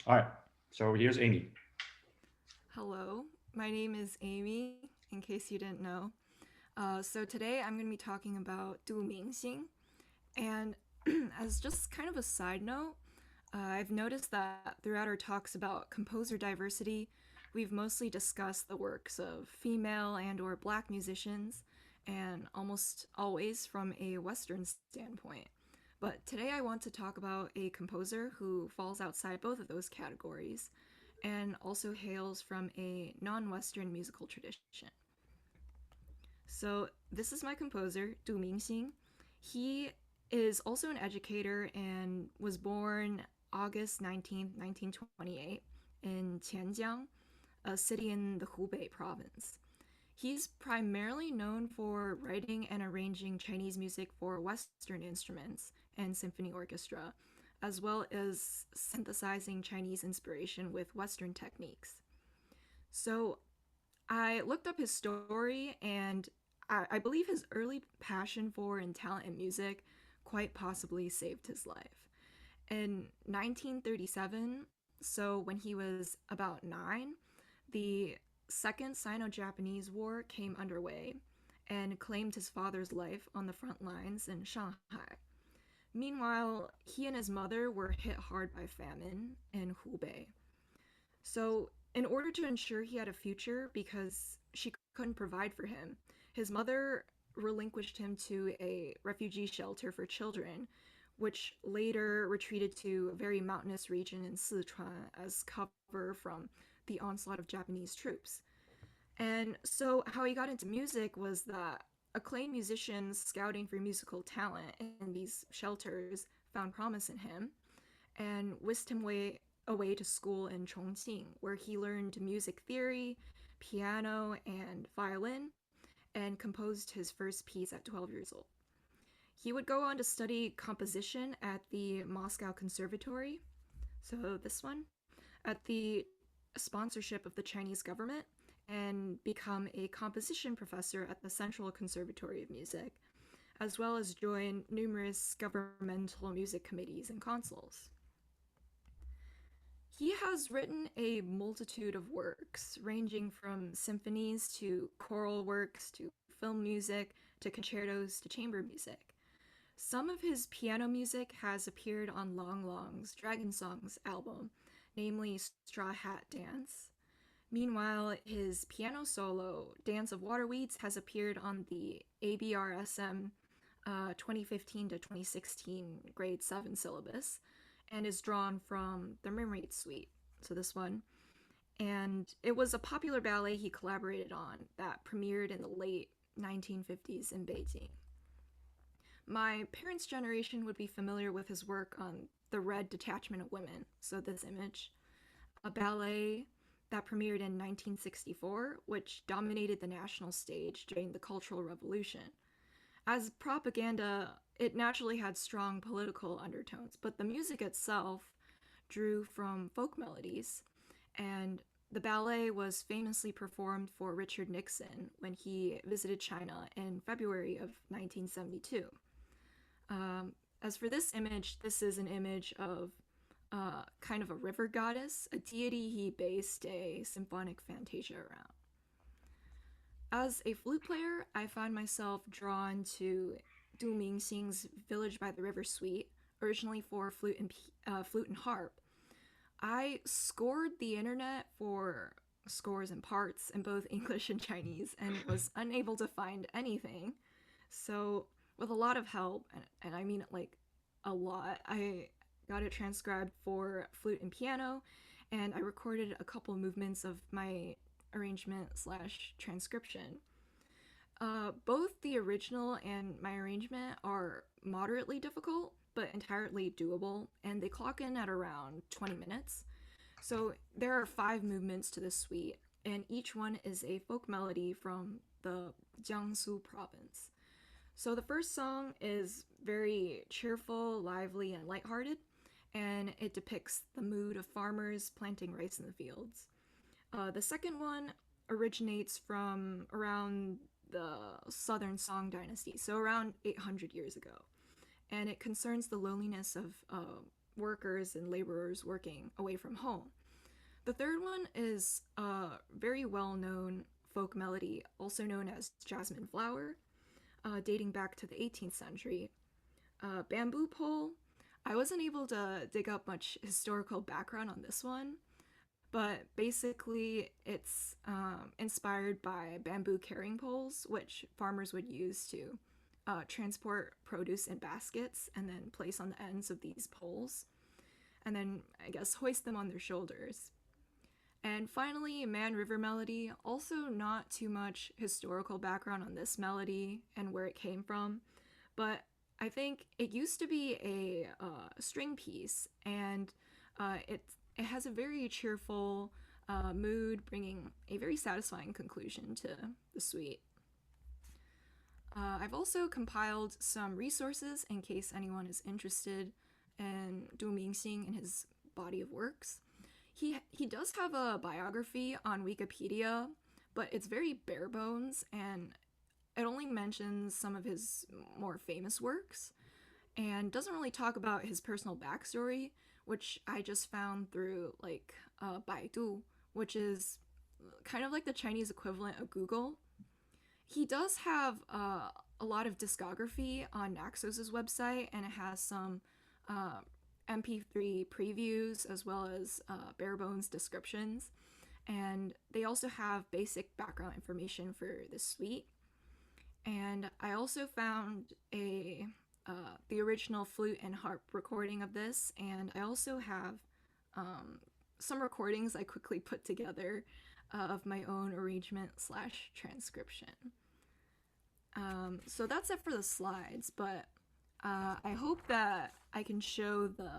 All right. So here's Amy. Hello, my name is Amy, in case you didn't know. So today I'm going to be talking about Du Mingxing. And as just kind of a side note, I've noticed that throughout our talks about composer diversity, we've mostly discussed the works of female and or black musicians, and almost always from a Western standpoint. But today I want to talk about a composer who falls outside both of those categories and also hails from a non Western musical tradition. So, this is my composer, Du Mingxing. He is also an educator and was born August 19th, 1928, in Qianjiang, a city in the Hubei province. He's primarily known for writing and arranging Chinese music for Western instruments and symphony orchestra, as well as synthesizing Chinese inspiration with Western techniques. So I looked up his story, and I believe his early passion for and talent in music quite possibly saved his life. In 1937, so when he was about 9, the Second Sino Japanese War came underway and claimed his father's life on the front lines in Shanghai. Meanwhile, he and his mother were hit hard by famine in Hubei. So, in order to ensure he had a future, because she couldn't provide for him, his mother relinquished him to a refugee shelter for children, which later retreated to a very mountainous region in Sichuan as cover from the onslaught of Japanese troops. And so, how he got into music was that acclaimed musicians scouting for musical talent in these shelters found promise in him and whisked him away to school in Chongqing, where he learned music theory, piano, and violin, and composed his first piece at 12 years old. He would go on to study composition at the Moscow Conservatory, so this one, at the sponsorship of the Chinese government, and become a composition professor at the Central Conservatory of Music, as well as join numerous governmental music committees and councils. He has written a multitude of works, ranging from symphonies to choral works to film music to concertos to chamber music. Some of his piano music has appeared on Long Long's Dragon Songs album, namely Straw Hat Dance. Meanwhile, his piano solo, Dance of Waterweeds, has appeared on the ABRSM 2015 to 2016 grade 7 syllabus and is drawn from the Mermaid Suite. So, this one. And it was a popular ballet he collaborated on that premiered in the late 1950s in Beijing. My parents' generation would be familiar with his work on The Red Detachment of Women, so this image, a ballet that premiered in 1964, which dominated the national stage during the Cultural Revolution. As propaganda, it naturally had strong political undertones, but the music itself drew from folk melodies, and the ballet was famously performed for Richard Nixon when he visited China in February of 1972. As for this image, this is an image of kind of a river goddess, a deity he based a symphonic fantasia around. As a flute player, I find myself drawn to Du Mingxing's Village by the River suite, originally for flute and harp. I scored the internet for scores and parts in both English and Chinese and was unable to find anything. So, with a lot of help, and I mean it like a lot, I got it transcribed for flute and piano, and I recorded a couple of movements of my arrangement slash transcription. Both the original and my arrangement are moderately difficult, but entirely doable, and they clock in at around 20 minutes. So there are 5 movements to this suite, and each one is a folk melody from the Jiangsu province. So the first song is very cheerful, lively, and lighthearted, and it depicts the mood of farmers planting rice in the fields. The second one originates from around the Southern Song Dynasty, so around 800 years ago, and it concerns the loneliness of workers and laborers working away from home. The third one is a very well known folk melody, also known as Jasmine Flower, dating back to the 18th century. Bamboo Pole, I wasn't able to dig up much historical background on this one, but basically it's inspired by bamboo carrying poles, which farmers would use to transport produce in baskets and then place on the ends of these poles, and then I guess hoist them on their shoulders. And finally, Man River Melody, also not too much historical background on this melody and where it came from, but I think it used to be a string piece, and it has a very cheerful mood, bringing a very satisfying conclusion to the suite. I've also compiled some resources in case anyone is interested in Du Mingxing and his body of works. He does have a biography on Wikipedia, but it's very bare bones and it only mentions some of his more famous works and doesn't really talk about his personal backstory, which I just found through like Baidu, which is kind of like the Chinese equivalent of Google. He does have a lot of discography on Naxos's website, and it has some uh, MP3 previews as well as bare bones descriptions. And they also have basic background information for this suite. And I also found the original flute and harp recording of this, and I also have some recordings I quickly put together of my own arrangement slash transcription. So that's it for the slides, but I hope that I can show the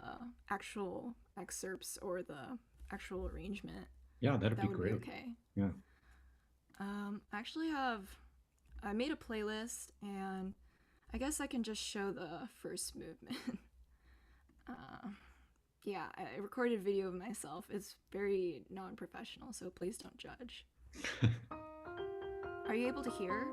actual excerpts or the actual arrangement. Yeah, that'd That be would great. be okay. Yeah. I made a playlist, and I guess I can just show the first movement. Yeah, I recorded a video of myself. It's very non-professional, so please don't judge. Are you able to hear?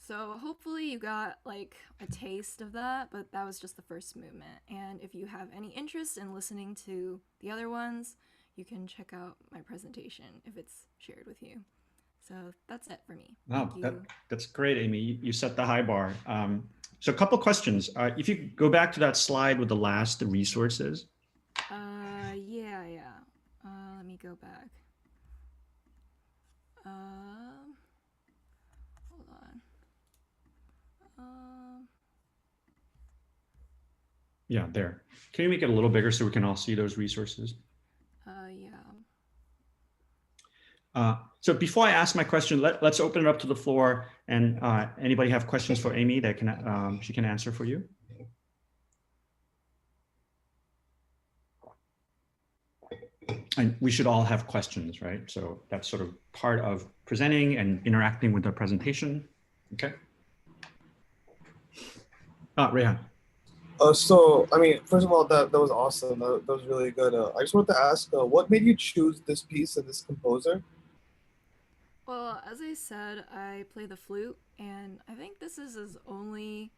So hopefully you got like a taste of that, but that was just the first movement. And if you have any interest in listening to the other ones, you can check out my presentation if it's shared with you. So that's it for me. Thank Wow, you. that's great, Amy. You set the high bar. So a couple questions. If you go back to that slide with the last resources. Yeah. Let me go back. Um, Hold on. Um, Yeah, there. Can you make it a little bigger so we can all see those resources? yeah. So before I ask my question, let's open it up to the floor. And anybody have questions for Amy that can she can answer for you? And we should all have questions, right? So that's sort of part of presenting and interacting with the presentation. Okay. Rehan. I mean, first of all, that was awesome. That was really good. I just wanted to ask, what made you choose this piece and this composer? Well, as I said, I play the flute, and I think this is his only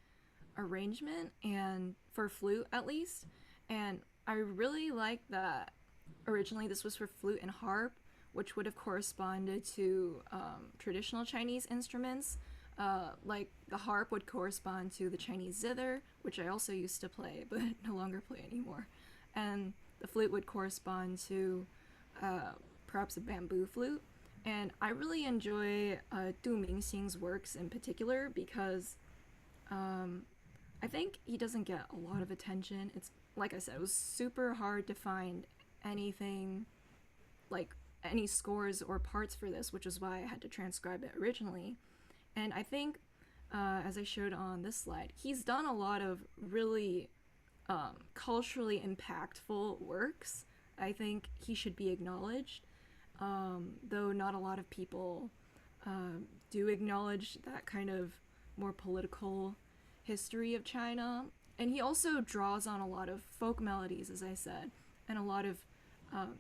arrangement, and for flute at least. And I really like that originally this was for flute and harp, which would have corresponded to traditional Chinese instruments. Like the harp would correspond to the Chinese zither, which I also used to play but no longer play anymore. And the flute would correspond to perhaps a bamboo flute. And I really enjoy Du Mingxing's works in particular because um, I think he doesn't get a lot of attention. It's like I said, it was super hard to find anything like any scores or parts for this, which is why I had to transcribe it originally. And I think, as I showed on this slide, he's done a lot of really culturally impactful works. I think he should be acknowledged, though not a lot of people do acknowledge that kind of more political history of China. And he also draws on a lot of folk melodies, as I said, and a lot of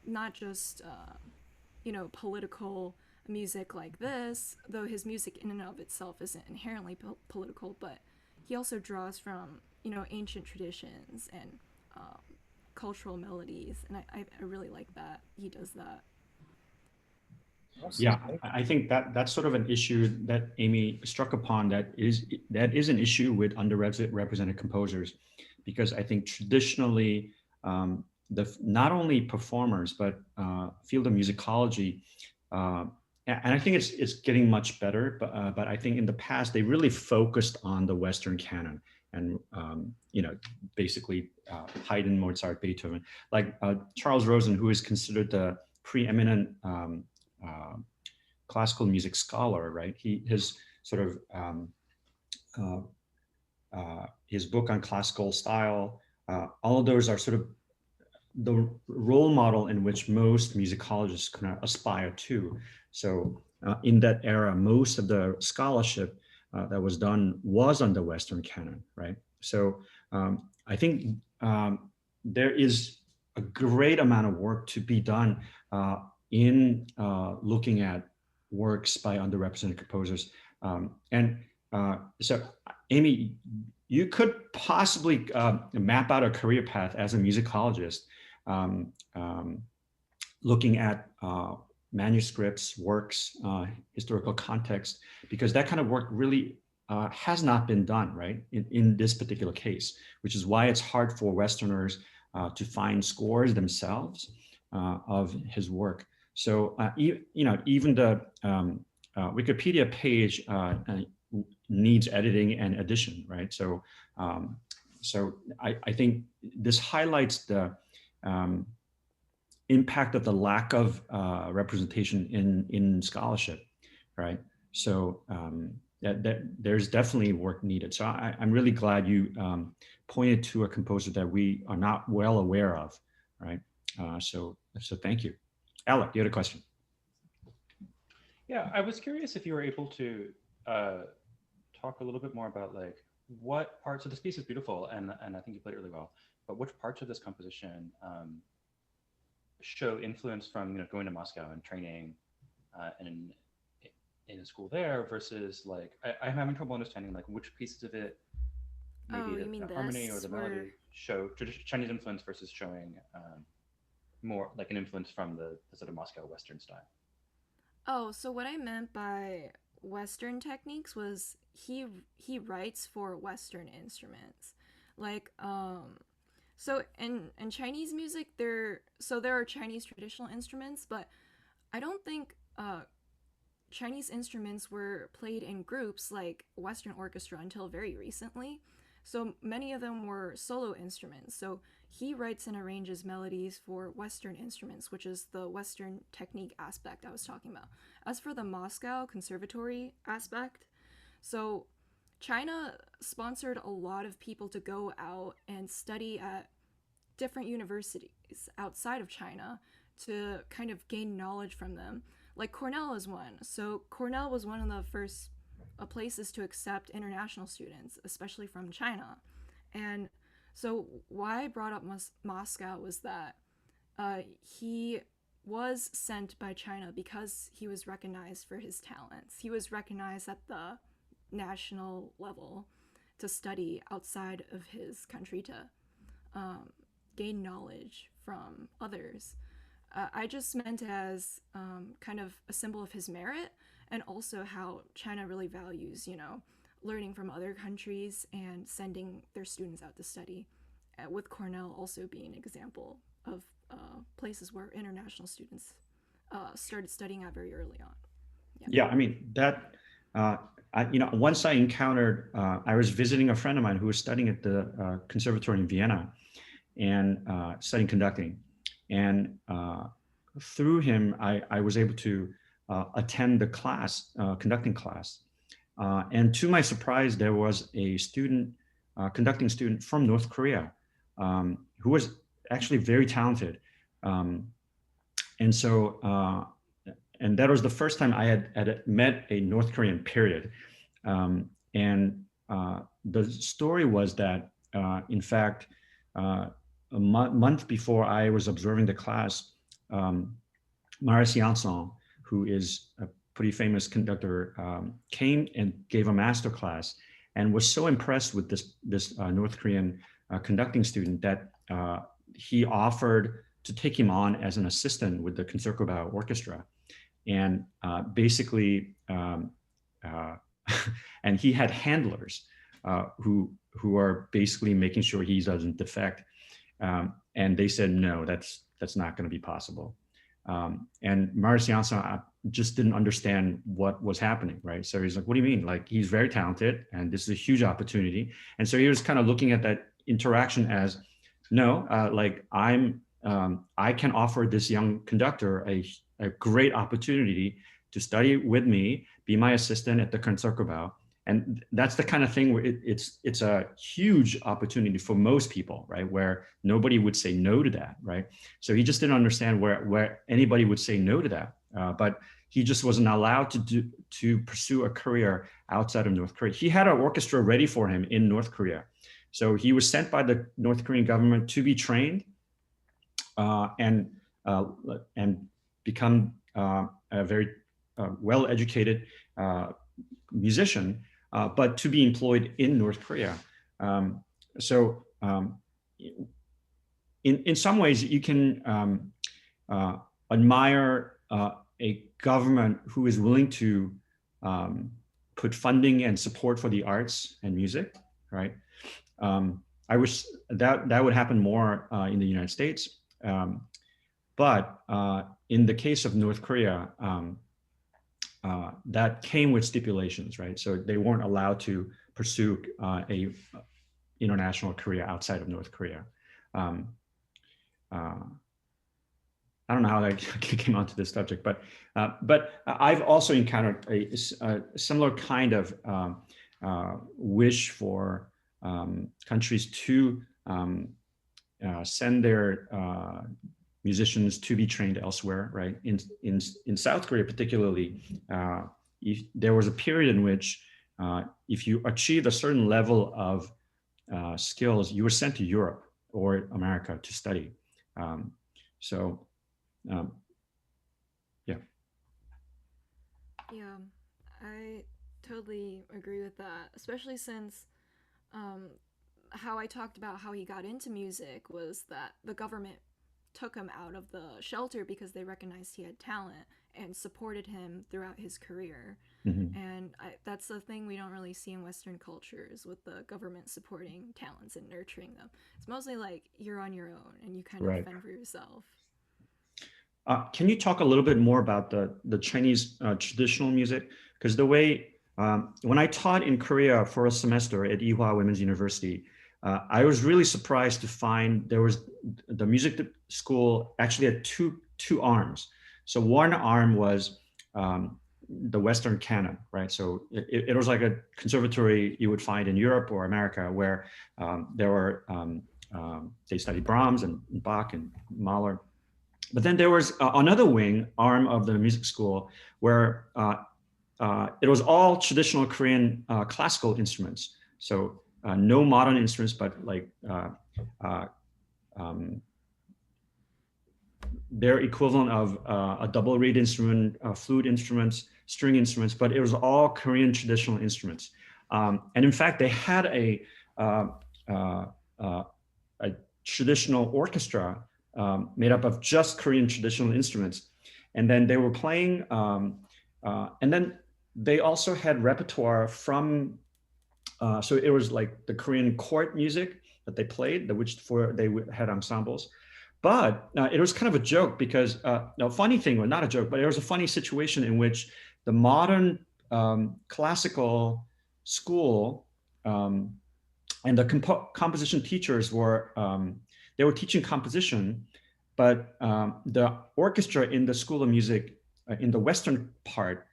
not just political music like this, though his music in and of itself isn't inherently political, but he also draws from ancient traditions and cultural melodies, and I really like that he does that. Yeah, I think that's sort of an issue that Amy struck upon. That is an issue with underrepresented composers, because I think traditionally the not only performers but field of musicology, and I think it's getting much better. But I think in the past they really focused on the Western canon and basically Haydn, Mozart, Beethoven, like Charles Rosen, who is considered the preeminent uh, classical music scholar, right? His sort of his book on classical style, all of those are sort of the role model in which most musicologists kind of aspire to. So in that era, most of the scholarship that was done was on the Western canon, right? So I think there is a great amount of work to be done in looking at works by underrepresented composers. So, Amy, you could possibly map out a career path as a musicologist, um, um, looking at manuscripts, works, historical context, because that kind of work really has not been done, right, in this particular case, which is why it's hard for Westerners to find scores themselves of his work. So, even the Wikipedia page needs editing and addition, right? So, I think this highlights the impact of the lack of representation in scholarship, right? So that there's definitely work needed. So I'm really glad you pointed to a composer that we are not well aware of, right? So thank you. Alec, you had a question. Yeah, I was curious if you were able to talk a little bit more about like what parts of this piece is beautiful, and I think you played it really well. But which parts of this composition show influence from going to Moscow and training, and in a school there versus like I'm having trouble understanding like which pieces of it, maybe Oh, you mean the harmony or this? the Where melody show Chinese influence versus showing more like an influence from the sort of Moscow Western style. Oh, so what I meant by Western techniques was he writes for Western instruments, like so in Chinese music there are Chinese traditional instruments, but I don't think Chinese instruments were played in groups like Western orchestra until very recently. So many of them were solo instruments. So he writes and arranges melodies for Western instruments, which is the Western technique aspect I was talking about. As for the Moscow conservatory aspect, so China sponsored a lot of people to go out and study at different universities outside of China to kind of gain knowledge from them. Like Cornell is one. So Cornell was one of the first places to accept international students, especially from China. And so why I brought up Moscow was that he was sent by China because he was recognized for his talents. He was recognized at the national level to study outside of his country to um, gain knowledge from others. I just meant it as kind of a symbol of his merit and also how China really values, learning from other countries and sending their students out to study. With Cornell also being an example of places where international students started studying at very early on. Yeah, I mean that. Once I encountered, I was visiting a friend of mine who was studying at the conservatory in Vienna and studying conducting, and through him, I was able to attend the class, conducting class, and to my surprise, there was a student, conducting student from North Korea, who was actually very talented, um, and so. And that was the first time I had met a North Korean, period. And the story was that, in fact, a month before I was observing the class, Maris Janson, who is a pretty famous conductor, came and gave a master class and was so impressed with this North Korean conducting student that he offered to take him on as an assistant with the Concertgebouw Orchestra. And basically, and he had handlers who are basically making sure he doesn't defect. And they said, no, that's not going to be possible. And Maris Janssen just didn't understand what was happening, right? So he's like, what do you mean? Like, he's very talented and this is a huge opportunity. And so he was kind of looking at that interaction as, no, like I can offer this young conductor a great opportunity to study with me, be my assistant at the Concertgebouw. And that's the kind of thing where it's a huge opportunity for most people, right? Where nobody would say no to that, right? So he just didn't understand where anybody would say no to that. But he just wasn't allowed to pursue a career outside of North Korea. He had an orchestra ready for him in North Korea. So he was sent by the North Korean government to be trained and become a very well-educated musician, but to be employed in North Korea. So in some ways, you can admire a government who is willing to put funding and support for the arts and music, right? I wish that would happen more in the United States. But in the case of North Korea, that came with stipulations, right? So they weren't allowed to pursue a international career outside of North Korea. I don't know how I came onto this subject, but I've also encountered a similar kind of wish for countries to send their musicians to be trained elsewhere, right? In South Korea, particularly, there was a period in which if you achieved a certain level of skills, you were sent to Europe or America to study. Yeah. Yeah. I totally agree with that, especially since um, how I talked about how he got into music was that the government took him out of the shelter because they recognized he had talent and supported him throughout his career. Mhm. And that's the thing we don't really see in Western cultures with the government supporting talents and nurturing them. It's mostly like you're on your own and you kind of Right. fend for yourself. Can you talk a little bit more about the Chinese traditional music? Because the way when I taught in Korea for a semester at Ewha Women's University, I was really surprised to find there was the music school actually had two arms. So one arm was the Western canon, right? So it was like a conservatory you would find in Europe or America, where there were they studied Brahms and Bach and Mahler. But then there was another wing arm of the music school where it was all traditional Korean classical instruments. So no modern instruments, but like uh, um, their equivalent of a double reed instrument, flute instruments, string instruments, but it was all Korean traditional instruments. And in fact, they had uh, uh, a traditional orchestra made up of just Korean traditional instruments. And then they were playing, and then they also had repertoire from, so it was like the Korean court music that they played, which for they had ensembles. But it was kind of a joke because, no, funny thing, or not a joke, but it was a funny situation in which the modern classical school um, and the composition teachers were they were teaching composition, but the orchestra in the School of Music in the Western part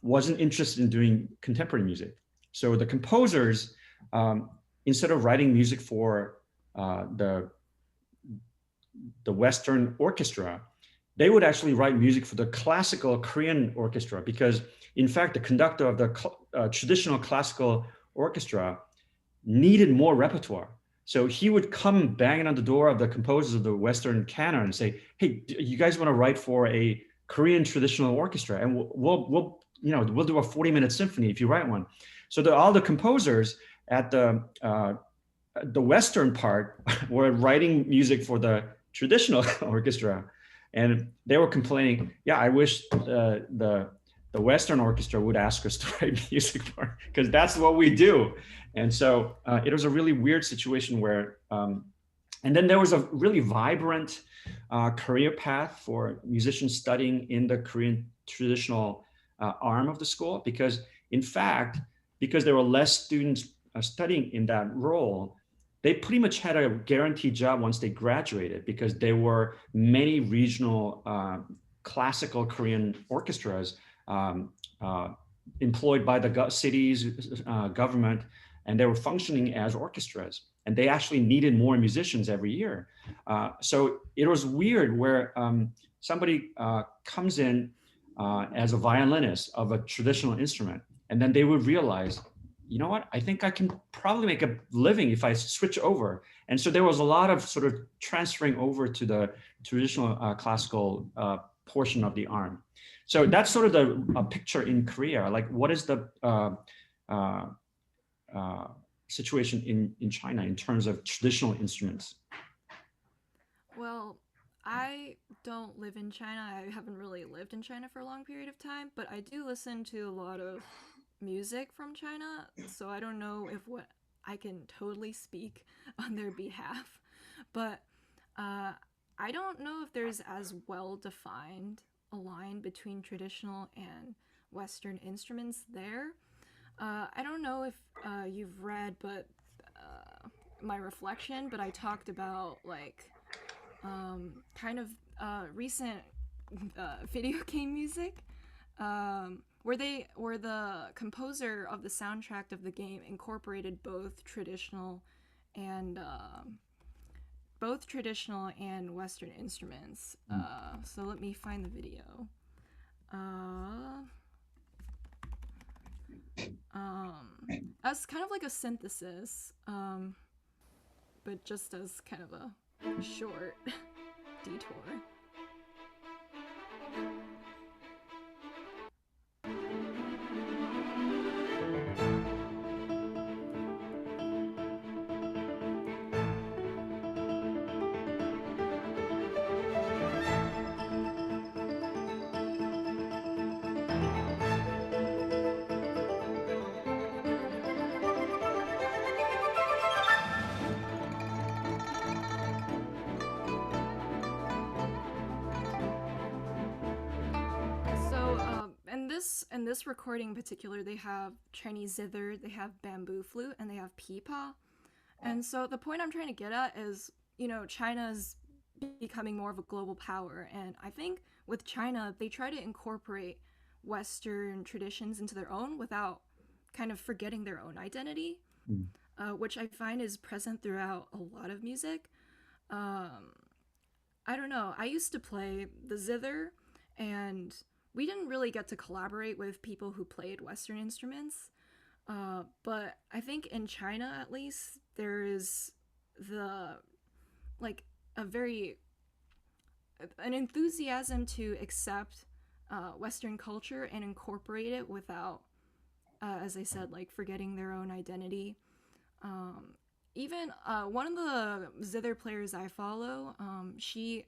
wasn't interested in doing contemporary music. So the composers, instead of writing music for the Western orchestra, they would actually write music for the classical Korean orchestra because, in fact, the conductor of the traditional classical orchestra needed more repertoire. So he would come banging on the door of the composers of the Western canon and say, "Hey, you guys want to write for a Korean traditional orchestra? And we'll do a 40-minute symphony if you write one." So all the composers at the Western part were writing music for the traditional orchestra, and they were complaining, "Yeah, I wish the Western orchestra would ask us to write music for, because that's what we do." And so it was a really weird situation where, and then there was a really vibrant career path for musicians studying in the Korean traditional arm of the school, because in fact, because there were less students studying in that role, they pretty much had a guaranteed job once they graduated, because there were many regional classical Korean orchestras employed by the city's government, and they were functioning as orchestras. And they actually needed more musicians every year. So it was weird where somebody comes in as a violinist of a traditional instrument, and then they would realize, you know what, I think I can probably make a living if I switch over. And so there was a lot of sort of transferring over to the traditional classical portion of the arm. So that's sort of the picture in Korea. Like, what is the uh, situation in China in terms of traditional instruments? Well, I don't live in China. I haven't really lived in China for a long period of time, but I do listen to a lot of music from China, so I don't know if what I can totally speak on their behalf. But uh, I don't know if there's as well defined a line between traditional and Western instruments there. I don't know if you've read, but my reflection, but I talked about like kind of recent video game music, where the composer of the soundtrack of the game incorporated and both traditional and Western instruments. So let me find the video. As kind of like a synthesis, but just as kind of a short detour. in this recording in particular, they have Chinese zither, they have bamboo flute, and they have pipa. And so the point I'm trying to get at is, China's becoming more of a global power, and I think with China, they try to incorporate Western traditions into their own without kind of forgetting their own identity, Mm. which I find is present throughout a lot of music. Um, I don't know. I used to play the zither, and we didn't really get to collaborate with people who played Western instruments. But I think in China, at least, there is the like a very an enthusiasm to accept Western culture and incorporate it without, as I said, like forgetting their own identity. Um, Even one of the zither players I follow, she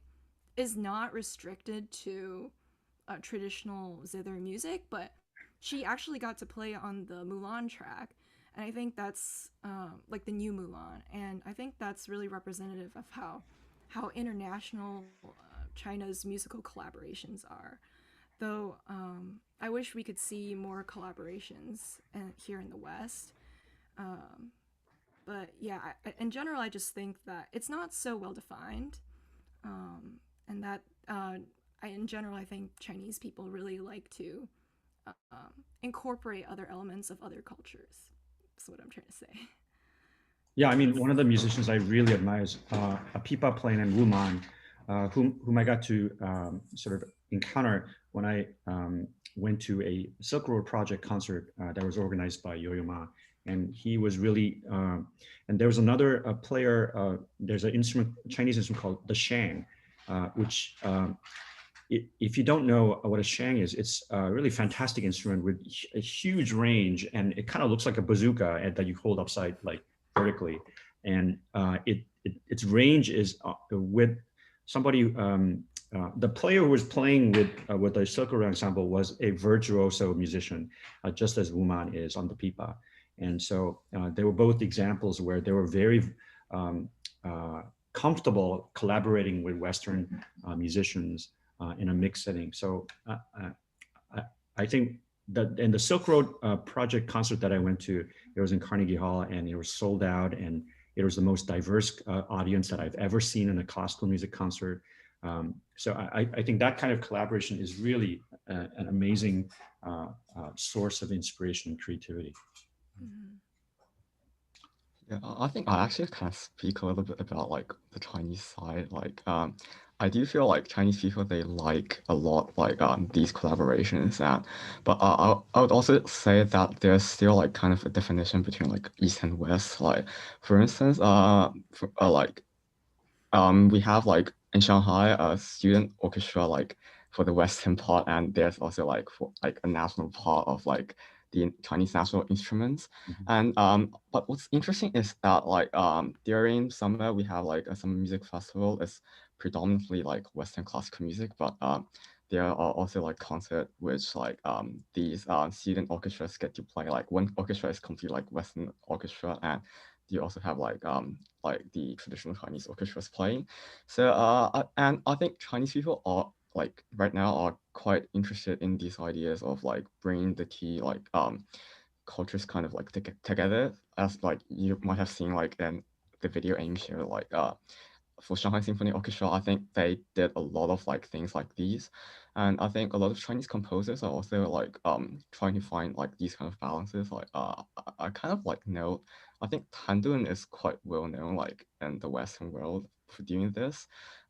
is not restricted to traditional zither music, but she actually got to play on the Mulan track, and I think that's like the new Mulan, and I think that's really representative of how international China's musical collaborations are. Though I wish we could see more collaborations here in the West. Um, but yeah, in general, I just think that it's not so well defined, and that in general, I think Chinese people really like to incorporate other elements of other cultures. That's what I'm trying to say. Yeah, I mean, one of the musicians I really admire is a pipa player named Wu Man, whom I got to sort of encounter when I went to a Silk Road Project concert that was organized by Yo-Yo Ma. And he was really, and there was another player, there's an instrument, Chinese instrument called the shang, which if you don't know what a shang is, it's a really fantastic instrument with a huge range, and it kind of looks like a bazooka that you hold upside like vertically, and its range is with somebody. The player who was playing with the Silk Road Ensemble was a virtuoso musician, just as Wuman is on the pipa, and so they were both examples where they were very comfortable collaborating with Western musicians in a mixed setting. So I think that in the Silk Road project concert that I went to, it was in Carnegie Hall and it was sold out, and it was the most diverse audience that I've ever seen in a classical music concert. So I think that kind of collaboration is really an amazing source of inspiration and creativity. Mm-hmm. Yeah, I think I actually can speak a little bit about like the Chinese side. Like, I do feel like Chinese people they like a lot like these collaborations, and but I would also say that there's still like kind of a definition between like East and West. Like, for instance, like we have like in Shanghai a student orchestra like for the Western part, and there's also like for like a national part of like the Chinese national instruments. Mhm. And but what's interesting is that like during summer we have like a summer music festival. It's predominantly like Western classical music, but there are also like concert which like these student orchestras get to play. Like one orchestra is completely like Western orchestra, and you also have like the traditional Chinese orchestras playing. So and I think Chinese people are like right now are quite interested in these ideas of like bringing the key like cultures kind of like together, as like you might have seen like in the video Amy shared, like for Shanghai Symphony Orchestra, I think they did a lot of like things like these, and I think a lot of Chinese composers are also like trying to find like these kind of balances. Like I kind of like know, I think Tan Dun is quite well known like in the Western world for doing this,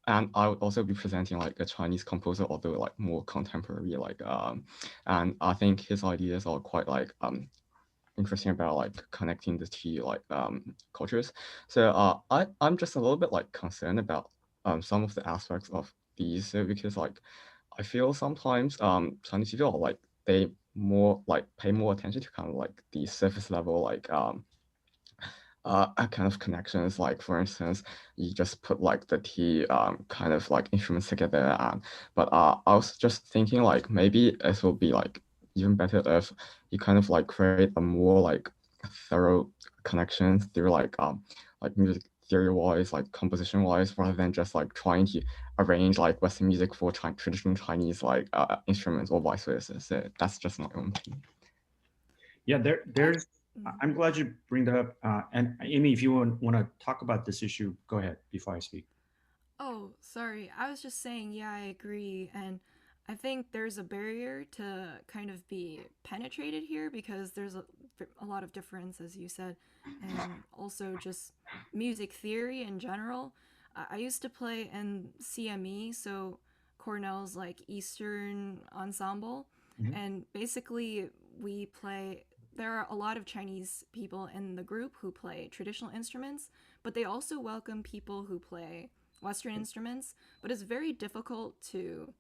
and I would also be presenting like a Chinese composer, although like more contemporary, like and I think his ideas are quite like interesting about like connecting the two like cultures. So I'm just a little bit like concerned about some of the aspects of these, because like I feel sometimes Chinese people are like they more like pay more attention to kind of like the surface level like kind of connections. Like for instance, you just put like the two kind of like instruments together, and but I was just thinking like maybe it will be like even better if you kind of like create a more like thorough connection through like music theory-wise, like composition-wise, rather than just like trying to arrange like Western music for traditional Chinese like instruments or vice versa. So that's just my own opinion. Yeah, I'm glad you bring that up. And Amy, if you want to talk about this issue, go ahead before I speak. Oh, sorry. I was just saying, yeah, I agree. And I think there's a barrier to kind of be penetrated here because there's a lot of difference, as you said, and also just music theory in general. I used to play in CME, so Cornell's like Eastern Ensemble. Mhm. And basically, we play. There are a lot of Chinese people in the group who play traditional instruments, but they also welcome people who play Western instruments, but it's very difficult to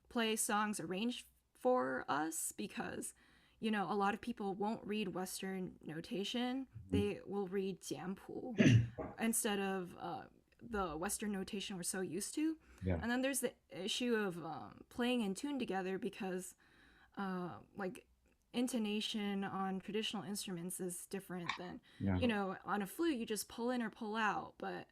play songs arranged for us because, you know, a lot of people won't read Western notation. They will read jianpu instead of the Western notation we're so used to. Yeah. And then there's the issue of playing in tune together because, like, intonation on traditional instruments is different than, Yeah. you know, on a flute you just pull in or pull out, but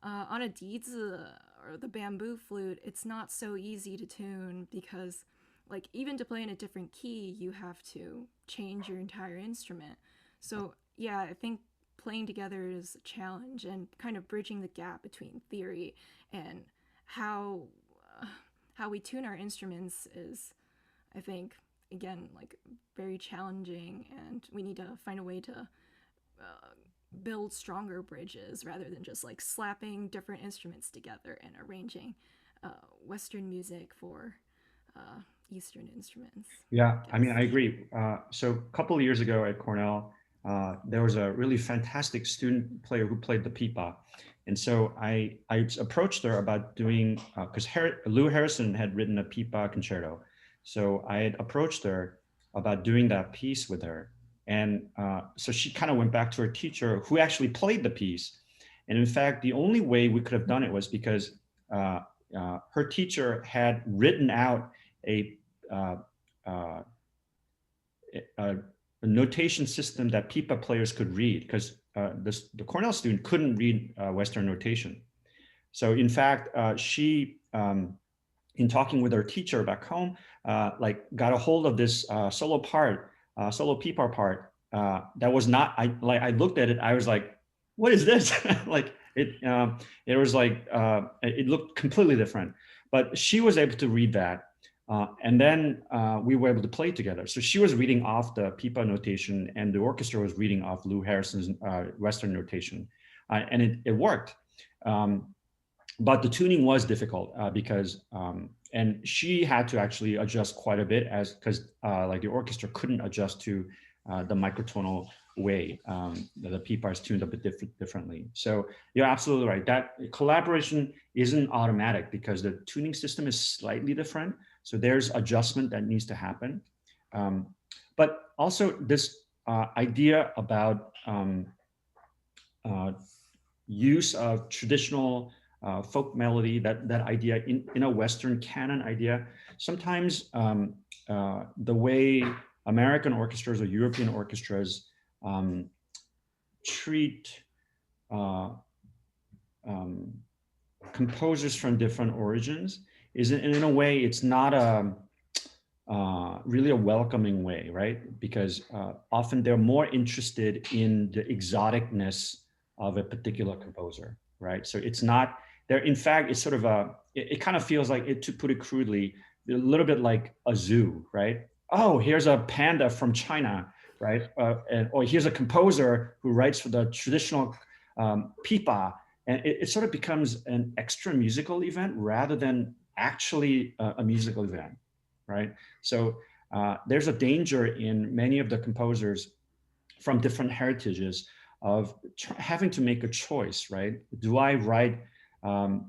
on a dizi or the bamboo flute, it's not so easy to tune because, like, even to play in a different key, you have to change your entire instrument. So, yeah, I think playing together is a challenge and kind of bridging the gap between theory and how how we tune our instruments is, I think, again, like very challenging, and we need to find a way to build stronger bridges rather than just like slapping different instruments together and arranging Western music for Eastern instruments. Yeah, I mean, I agree. So a couple of years ago at Cornell, there was a really fantastic student player who played the pipa. And so I approached her about doing, because Lou Harrison had written a pipa concerto. So I had approached her about doing that piece with her. And so she kind of went back to her teacher who actually played the piece. And in fact, the only way we could have done it was because her teacher had written out a uh, uh, a notation system that pipa players could read because the Cornell student couldn't read Western notation. So in fact, she, in talking with her teacher back home, like got a hold of this solo pipa part that was not, I looked at it, I was like, what is this? Like it was like, it looked completely different, but she was able to read that. And then we were able to play together. So she was reading off the pipa notation and the orchestra was reading off Lou Harrison's Western notation. And it worked. But the tuning was difficult because, and she had to actually adjust quite a bit because like the orchestra couldn't adjust to the microtonal way. The pipa is tuned a bit differently. So you're absolutely right. That collaboration isn't automatic because the tuning system is slightly different. So there's adjustment that needs to happen. But also this idea about use of traditional folk melody, that idea in a Western canon idea, sometimes the way American orchestras or European orchestras treat composers from different origins is in a way, it's not really a welcoming way, right? Because often they're more interested in the exoticness of a particular composer, right? So it's not there. In fact, it's sort of it kind of feels like it, to put it crudely, a little bit like a zoo, right? Oh, here's a panda from China, right? Or here's a composer who writes for the traditional pipa. And it sort of becomes an extra musical event rather than actually a musical event, right? So there's a danger in many of the composers from different heritages of having to make a choice, right? Do I write, so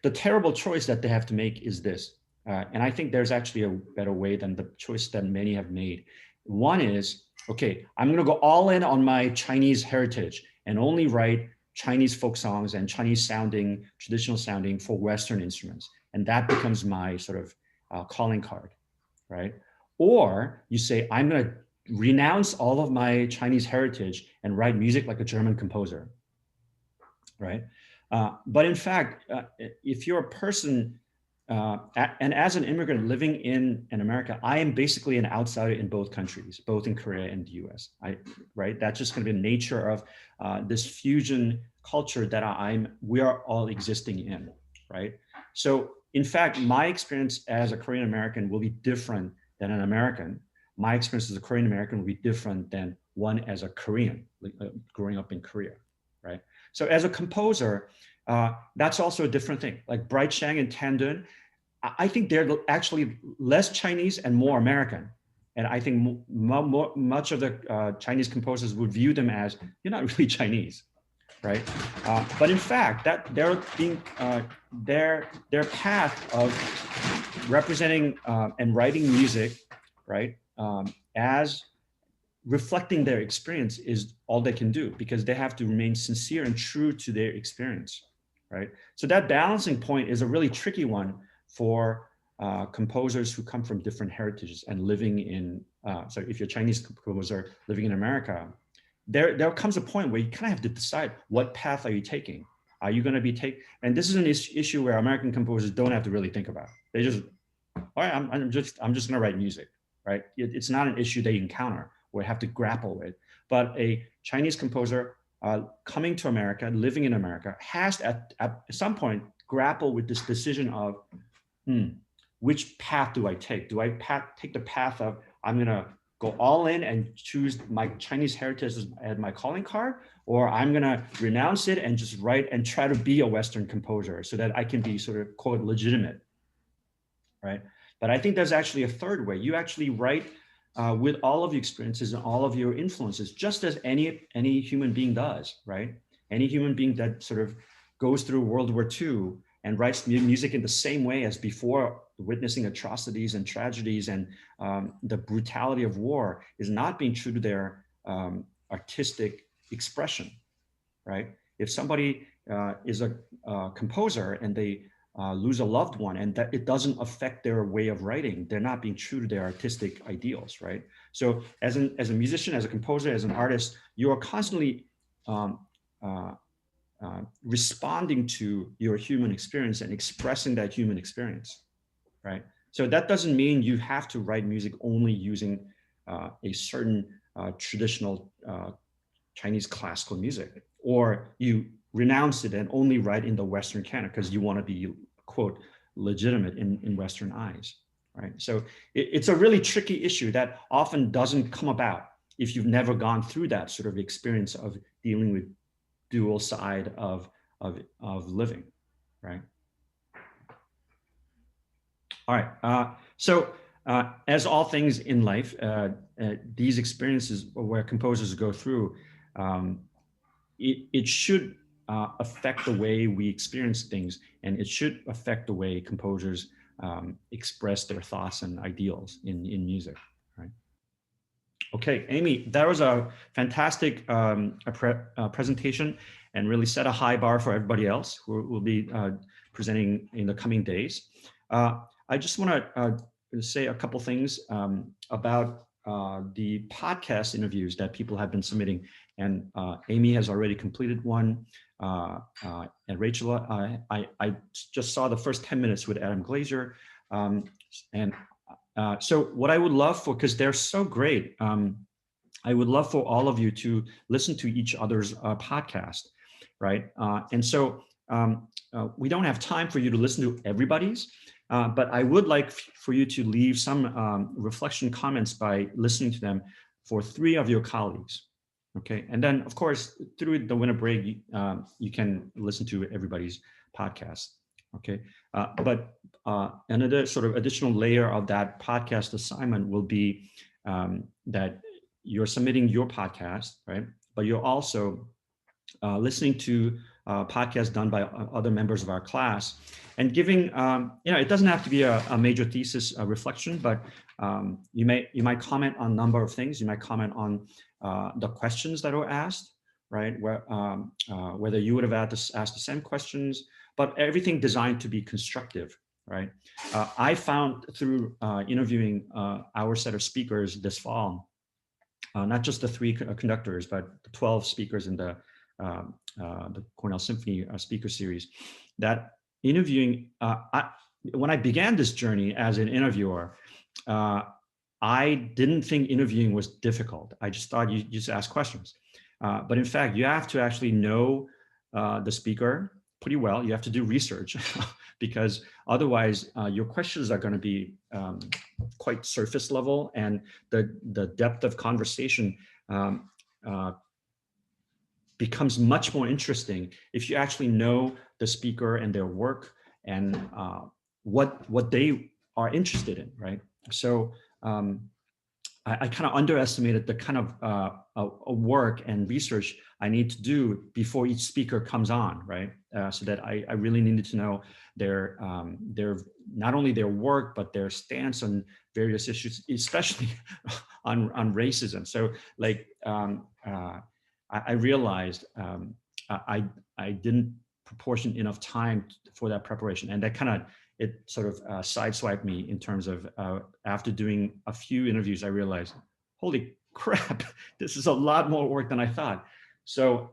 the terrible choice that they have to make is this. And I think there's actually a better way than the choice that many have made. One is, okay, I'm gonna go all in on my Chinese heritage and only write Chinese folk songs and Chinese sounding, traditional sounding for Western instruments. And that becomes my sort of calling card, right? Or you say, I'm gonna renounce all of my Chinese heritage and write music like a German composer, right? But in fact, if you're a person, and as an immigrant living in America, I am basically an outsider in both countries, both in Korea and the US, right? That's just gonna be the nature of this fusion culture that we are all existing in, right? So in fact, my experience as a Korean American will be different than an American. My experience as a Korean American will be different than one as a Korean, growing up in Korea, right? So as a composer, that's also a different thing. Like Bright Shang and Tandun, I think they're actually less Chinese and more American. And I think much of the Chinese composers would view them as, you're not really Chinese, right? But in fact, that they're being their path of representing and writing music, right, as reflecting their experience is all they can do, because they have to remain sincere and true to their experience, right? So that balancing point is a really tricky one for composers who come from different heritages and living in, so if you're a Chinese composer living in America, there comes a point where you kind of have to decide, what path are you taking? Are you going to be and this is an issue where American composers don't have to really think about. They just, all right, I'm just going to write music, right? It's not an issue they encounter or have to grapple with. But a Chinese composer coming to America, living in America, has to at some point grapple with this decision of, which path do I take? Do I take the path of, I'm gonna go all in and choose my Chinese heritage as my calling card, or I'm gonna renounce it and just write and try to be a Western composer so that I can be sort of quote legitimate, right? But I think there's actually a third way. You actually write with all of your experiences and all of your influences, just as any human being does, right? Any human being that sort of goes through World War II and writes music in the same way as before, witnessing atrocities and tragedies and the brutality of war, is not being true to their artistic expression, right? If somebody is a composer and they lose a loved one and that it doesn't affect their way of writing, they're not being true to their artistic ideals, right? So as a musician, as a composer, as an artist, you are constantly responding to your human experience and expressing that human experience, right? So that doesn't mean you have to write music only using a certain traditional Chinese classical music, or you renounce it and only write in the Western canon because you want to be, quote, legitimate in Western eyes, right? So it's a really tricky issue that often doesn't come about if you've never gone through that sort of experience of dealing with dual side of living, right? All right, so as all things in life, these experiences where composers go through, it should affect the way we experience things, and it should affect the way composers express their thoughts and ideals in music, right? Okay, Amy, that was a fantastic presentation and really set a high bar for everybody else who will be presenting in the coming days. I just want to say a couple things about the podcast interviews that people have been submitting. And Amy has already completed one. And Rachel, I just saw the first 10 minutes with Adam Glazer. So what I would love for, because they're so great, I would love for all of you to listen to each other's podcast, right? And so we don't have time for you to listen to everybody's, but I would like for you to leave some reflection comments by listening to them for 3 of your colleagues, okay? And then, of course, through the winter break, you can listen to everybody's podcast, okay? But another sort of additional layer of that podcast assignment will be that you're submitting your podcast, right? But you're also listening to podcasts done by other members of our class and giving, it doesn't have to be a major thesis reflection, but you might comment on a number of things. You might comment on the questions that were asked, right? Whether you would have asked the same questions, but everything designed to be constructive, right? I found through interviewing our set of speakers this fall not just the three conductors, but the 12 speakers in the Cornell Symphony speaker series, that interviewing, when I began this journey as an interviewer, I didn't think interviewing was difficult. I just thought you just ask questions. But in fact, you have to actually know the speaker pretty well. You have to do research because otherwise your questions are going to be quite surface level, and the depth of conversation becomes much more interesting if you actually know the speaker and their work and what they are interested in, right? So I kind of underestimated the kind of work and research I need to do before each speaker comes on, right? So that I really needed to know their not only their work but their stance on various issues, especially on racism. So like I realized I didn't proportion enough time for that preparation, and that kind of it sort of sideswiped me in terms of after doing a few interviews, I realized, holy crap, this is a lot more work than I thought. So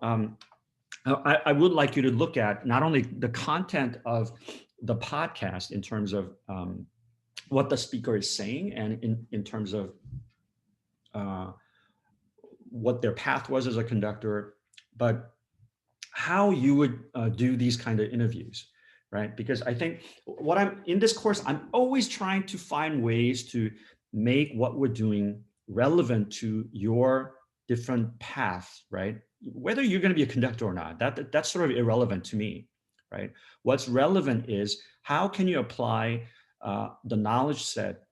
I would like you to look at not only the content of the podcast in terms of what the speaker is saying, and in terms of what their path was as a conductor, but how you would do these kind of interviews, right? Because I think what I'm in this course, I'm always trying to find ways to make what we're doing relevant to your different paths, right? Whether you're going to be a conductor or not, that's sort of irrelevant to me, right? What's relevant is how can you apply the knowledge set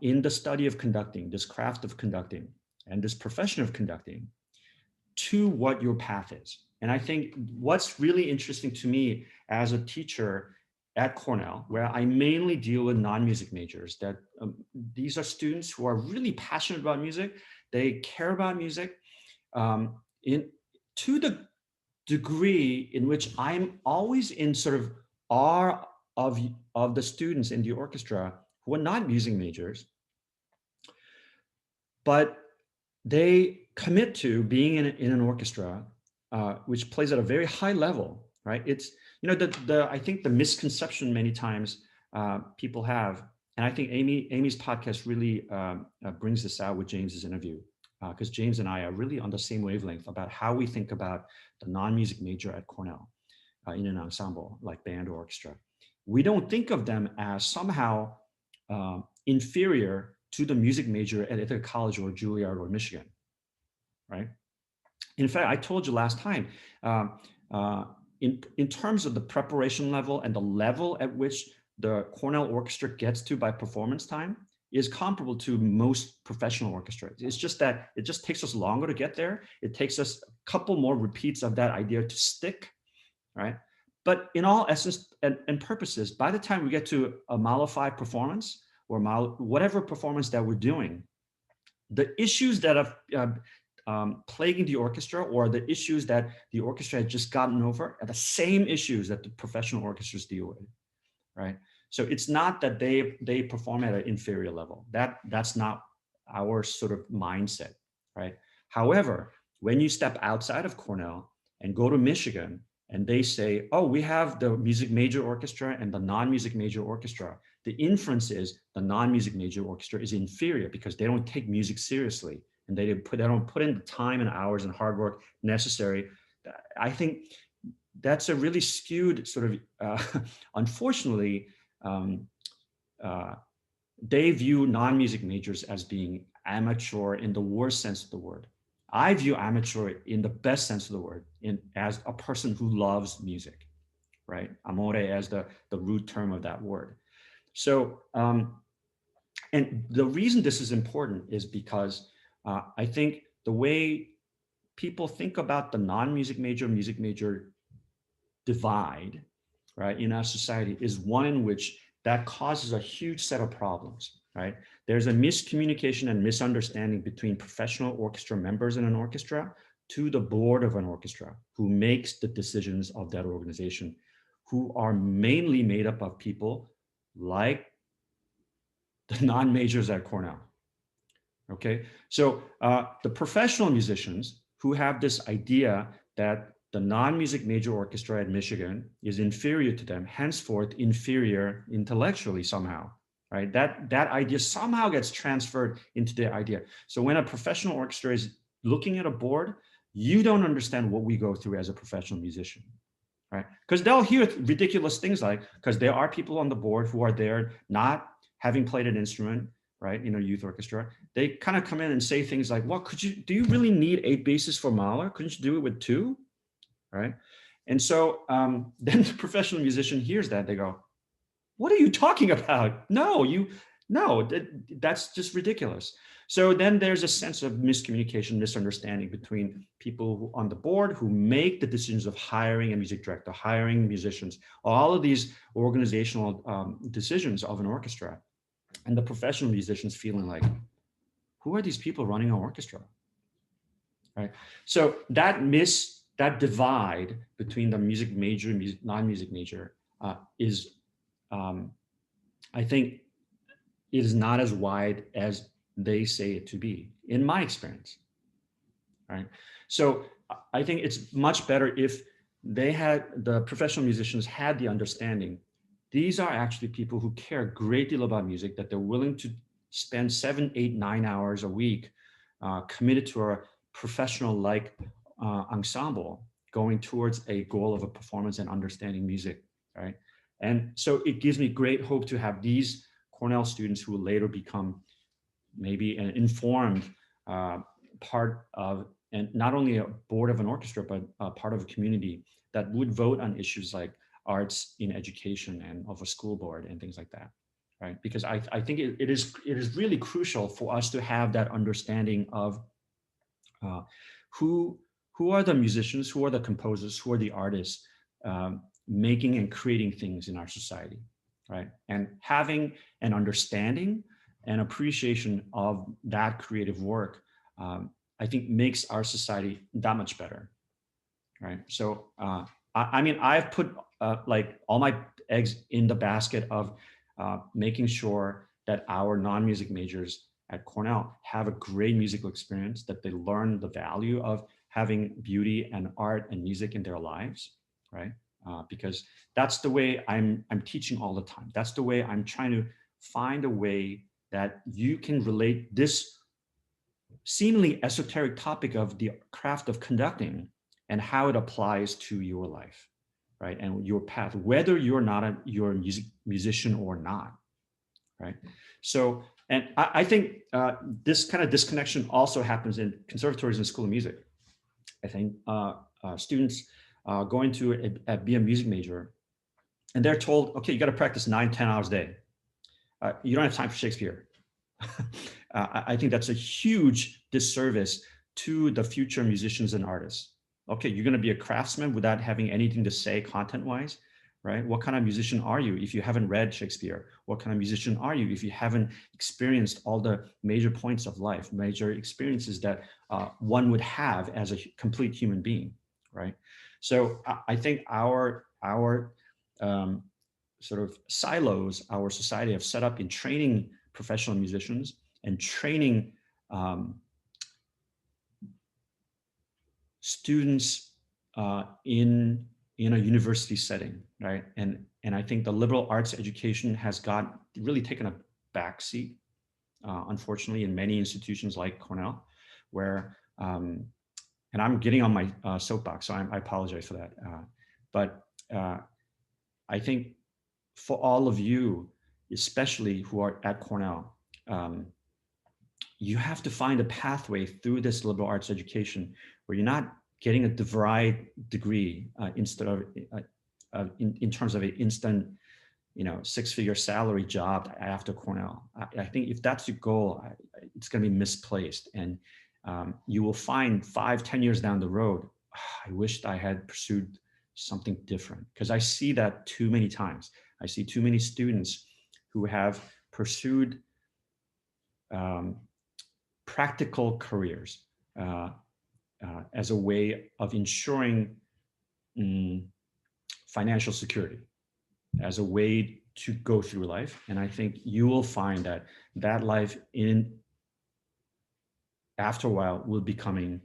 in the study of conducting, this craft of conducting, and this profession of conducting to what your path is. And I think what's really interesting to me as a teacher at Cornell, where I mainly deal with non-music majors, that these are students who are really passionate about music. They care about music to the degree in which I'm always in sort of awe of the students in the orchestra who are not music majors, but they commit to being in an orchestra, which plays at a very high level, right? It's, you know, I think the misconception many times people have, and I think Amy's podcast really brings this out with James's interview, because James and I are really on the same wavelength about how we think about the non-music major at Cornell in an ensemble like band or orchestra. We don't think of them as somehow inferior to the music major at Ithaca College or Juilliard or Michigan, right? In fact, I told you last time, in terms of the preparation level and the level at which the Cornell Orchestra gets to by performance time is comparable to most professional orchestras. It's just that it just takes us longer to get there. It takes us a couple more repeats of that idea to stick, right? But in all essence and purposes, by the time we get to a Mahler 5 performance, or whatever performance that we're doing, the issues that are plaguing the orchestra, or the issues that the orchestra had just gotten over, are the same issues that the professional orchestras deal with, right? So it's not that they perform at an inferior level. That's not our sort of mindset, right? However, when you step outside of Cornell and go to Michigan, and they say, oh, we have the music major orchestra and the non-music major orchestra, the inference is the non-music major orchestra is inferior because they don't take music seriously, and they don't put in the time and hours and hard work necessary. I think that's a really skewed sort of, unfortunately, they view non-music majors as being amateur in the worst sense of the word. I view amateur in the best sense of the word, as a person who loves music, right? Amore as the root term of that word. So, and the reason this is important is because I think the way people think about the non-music major, music major divide, right, in our society is one in which that causes a huge set of problems, right? There's a miscommunication and misunderstanding between professional orchestra members in an orchestra to the board of an orchestra, who makes the decisions of that organization, who are mainly made up of people like the non-majors at Cornell, Okay, so the professional musicians who have this idea that the non-music major orchestra at Michigan is inferior to them, henceforth inferior intellectually somehow, right? That idea somehow gets transferred into their idea. So when a professional orchestra is looking at a board, you don't understand what we go through as a professional musician, right? Because they'll hear ridiculous things like, because there are people on the board who are there not having played an instrument, right, in a youth orchestra. They kind of come in and say things like, well, do you really need 8 basses for Mahler? Couldn't you do it with 2? Right? And so then the professional musician hears that, they go, what are you talking about? No, that's just ridiculous. So then there's a sense of miscommunication, misunderstanding between people on the board who make the decisions of hiring a music director, hiring musicians, all of these organizational decisions of an orchestra, and the professional musicians feeling like, who are these people running an orchestra? Right? So that divide between the music major and non-music major is, I think, is not as wide as they say it to be, in my experience. Right? So I think it's much better if the professional musicians had the understanding. These are actually people who care a great deal about music, that they're willing to spend 7, 8, 9 hours a week committed to a professional-like ensemble going towards a goal of a performance and understanding music, right? And so it gives me great hope to have these Cornell students who will later become maybe an informed part of, and not only a board of an orchestra, but a part of a community that would vote on issues like arts in education and of a school board and things like that, right? Because I think it is really crucial for us to have that understanding of who are the musicians, who are the composers, who are the artists making and creating things in our society, right? And having an understanding and appreciation of that creative work, I think makes our society that much better, right? So I mean, I've put like all my eggs in the basket of making sure that our non-music majors at Cornell have a great musical experience, that they learn the value of having beauty and art and music in their lives, right? Because that's the way I'm teaching all the time. That's the way I'm trying to find a way that you can relate this seemingly esoteric topic of the craft of conducting and how it applies to your life, right? And your path, whether you're not you're a musician or not, right? So, and I think this kind of disconnection also happens in conservatories and school of music. I think students going to be a music major, and they're told, okay, you got to practice 9, 10 hours a day. You don't have time for Shakespeare. I think that's a huge disservice to the future musicians and artists. Okay, you're going to be a craftsman without having anything to say content-wise, right? What kind of musician are you if you haven't read Shakespeare? What kind of musician are you if you haven't experienced all the major points of life, major experiences that one would have as a complete human being, right? So I think our sort of silos our society have set up in training professional musicians and training students in a university setting, right? And I think the liberal arts education has really taken a backseat, unfortunately, in many institutions like Cornell, where and I'm getting on my soapbox, so I apologize for that. But I think for all of you, especially who are at Cornell, you have to find a pathway through this liberal arts education where you're not getting a DeVry degree instead of in terms of an instant, 6-figure salary job after Cornell. I think if that's your goal, it's going to be misplaced, and you will find 5, 10 years down the road, I wished I had pursued something different, because I see that too many times. I see too many students who have pursued practical careers as a way of ensuring financial security, as a way to go through life. And I think you will find that life after a while will becoming,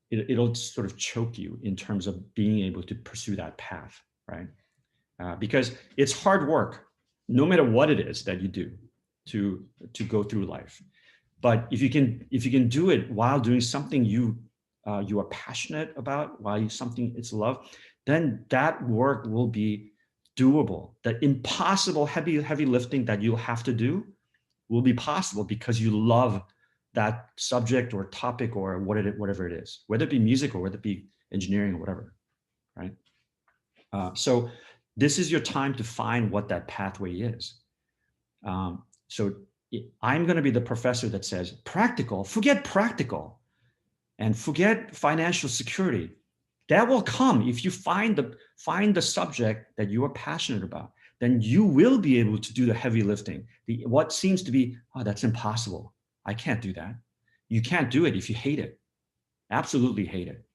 it'll sort of choke you in terms of being able to pursue that path, right? Because it's hard work, no matter what it is that you do to go through life. But if you can do it while doing something you are passionate about, while something it's love, then that work will be doable. The impossible heavy lifting that you'll have to do will be possible because you love that subject or topic or whatever it is, whether it be music or whether it be engineering or whatever, right? So this is your time to find what that pathway is. So I'm going to be the professor that says practical, forget practical and forget financial security. That will come if you find the subject that you are passionate about. Then you will be able to do the heavy lifting. What seems to be, oh, that's impossible. I can't do that. You can't do it if you hate it. Absolutely hate it.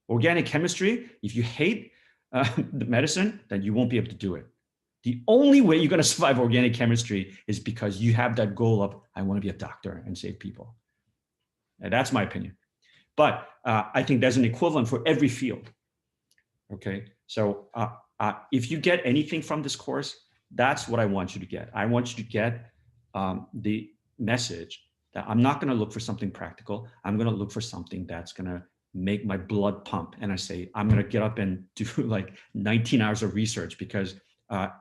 Organic chemistry, if you hate the medicine, then you won't be able to do it. The only way you're going to survive organic chemistry is because you have that goal of, I want to be a doctor and save people. And that's my opinion. But I think there's an equivalent for every field. Okay, so if you get anything from this course, that's what I want you to get. I want you to get the message that I'm not going to look for something practical. I'm going to look for something that's going to make my blood pump. And I say, I'm going to get up and do like 19 hours of research because I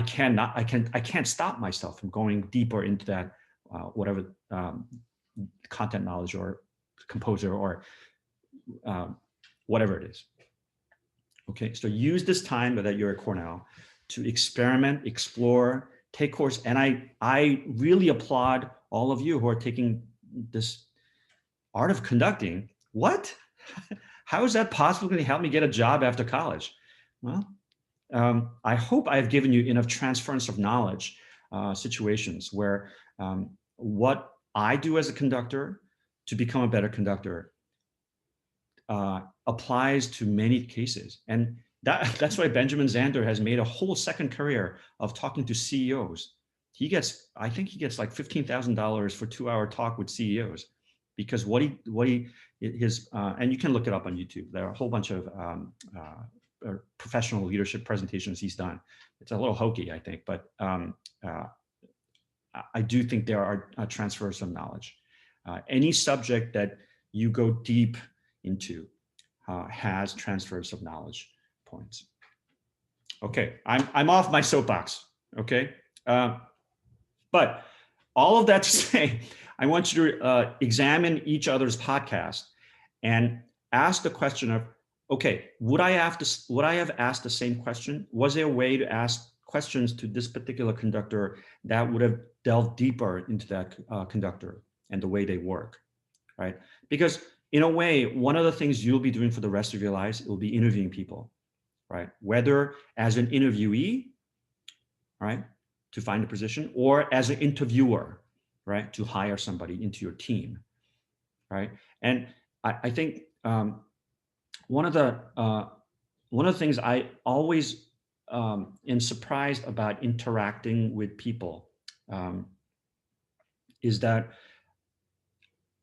can't stop myself from going deeper into that whatever content knowledge or composer or whatever it is. Okay, so use this time that you're at Cornell to experiment, explore, take course. And I really applaud all of you who are taking this art of conducting. What? How is that possibly going to help me get a job after college? Well, I hope I've given you enough transference of knowledge situations where what I do as a conductor to become a better conductor applies to many cases. And that's why Benjamin Zander has made a whole second career of talking to CEOs. I think he gets like $15,000 for 2-hour talk with CEOs, because and you can look it up on YouTube. There are a whole bunch of professional leadership presentations he's done. It's a little hokey, I think, but I do think there are transfers of knowledge. Any subject that you go deep into has transfers of knowledge points. Okay, I'm off my soapbox. Okay, but all of that to say, I want you to examine each other's podcast and ask the question of, okay, would I have asked the same question? Was there a way to ask questions to this particular conductor that would have delved deeper into that conductor and the way they work, right? Because in a way, one of the things you'll be doing for the rest of your lives will be interviewing people, right? Whether as an interviewee, right, to find a position, or as an interviewer, right, to hire somebody into your team, right? And I think one of the things I always am surprised about interacting with people is that,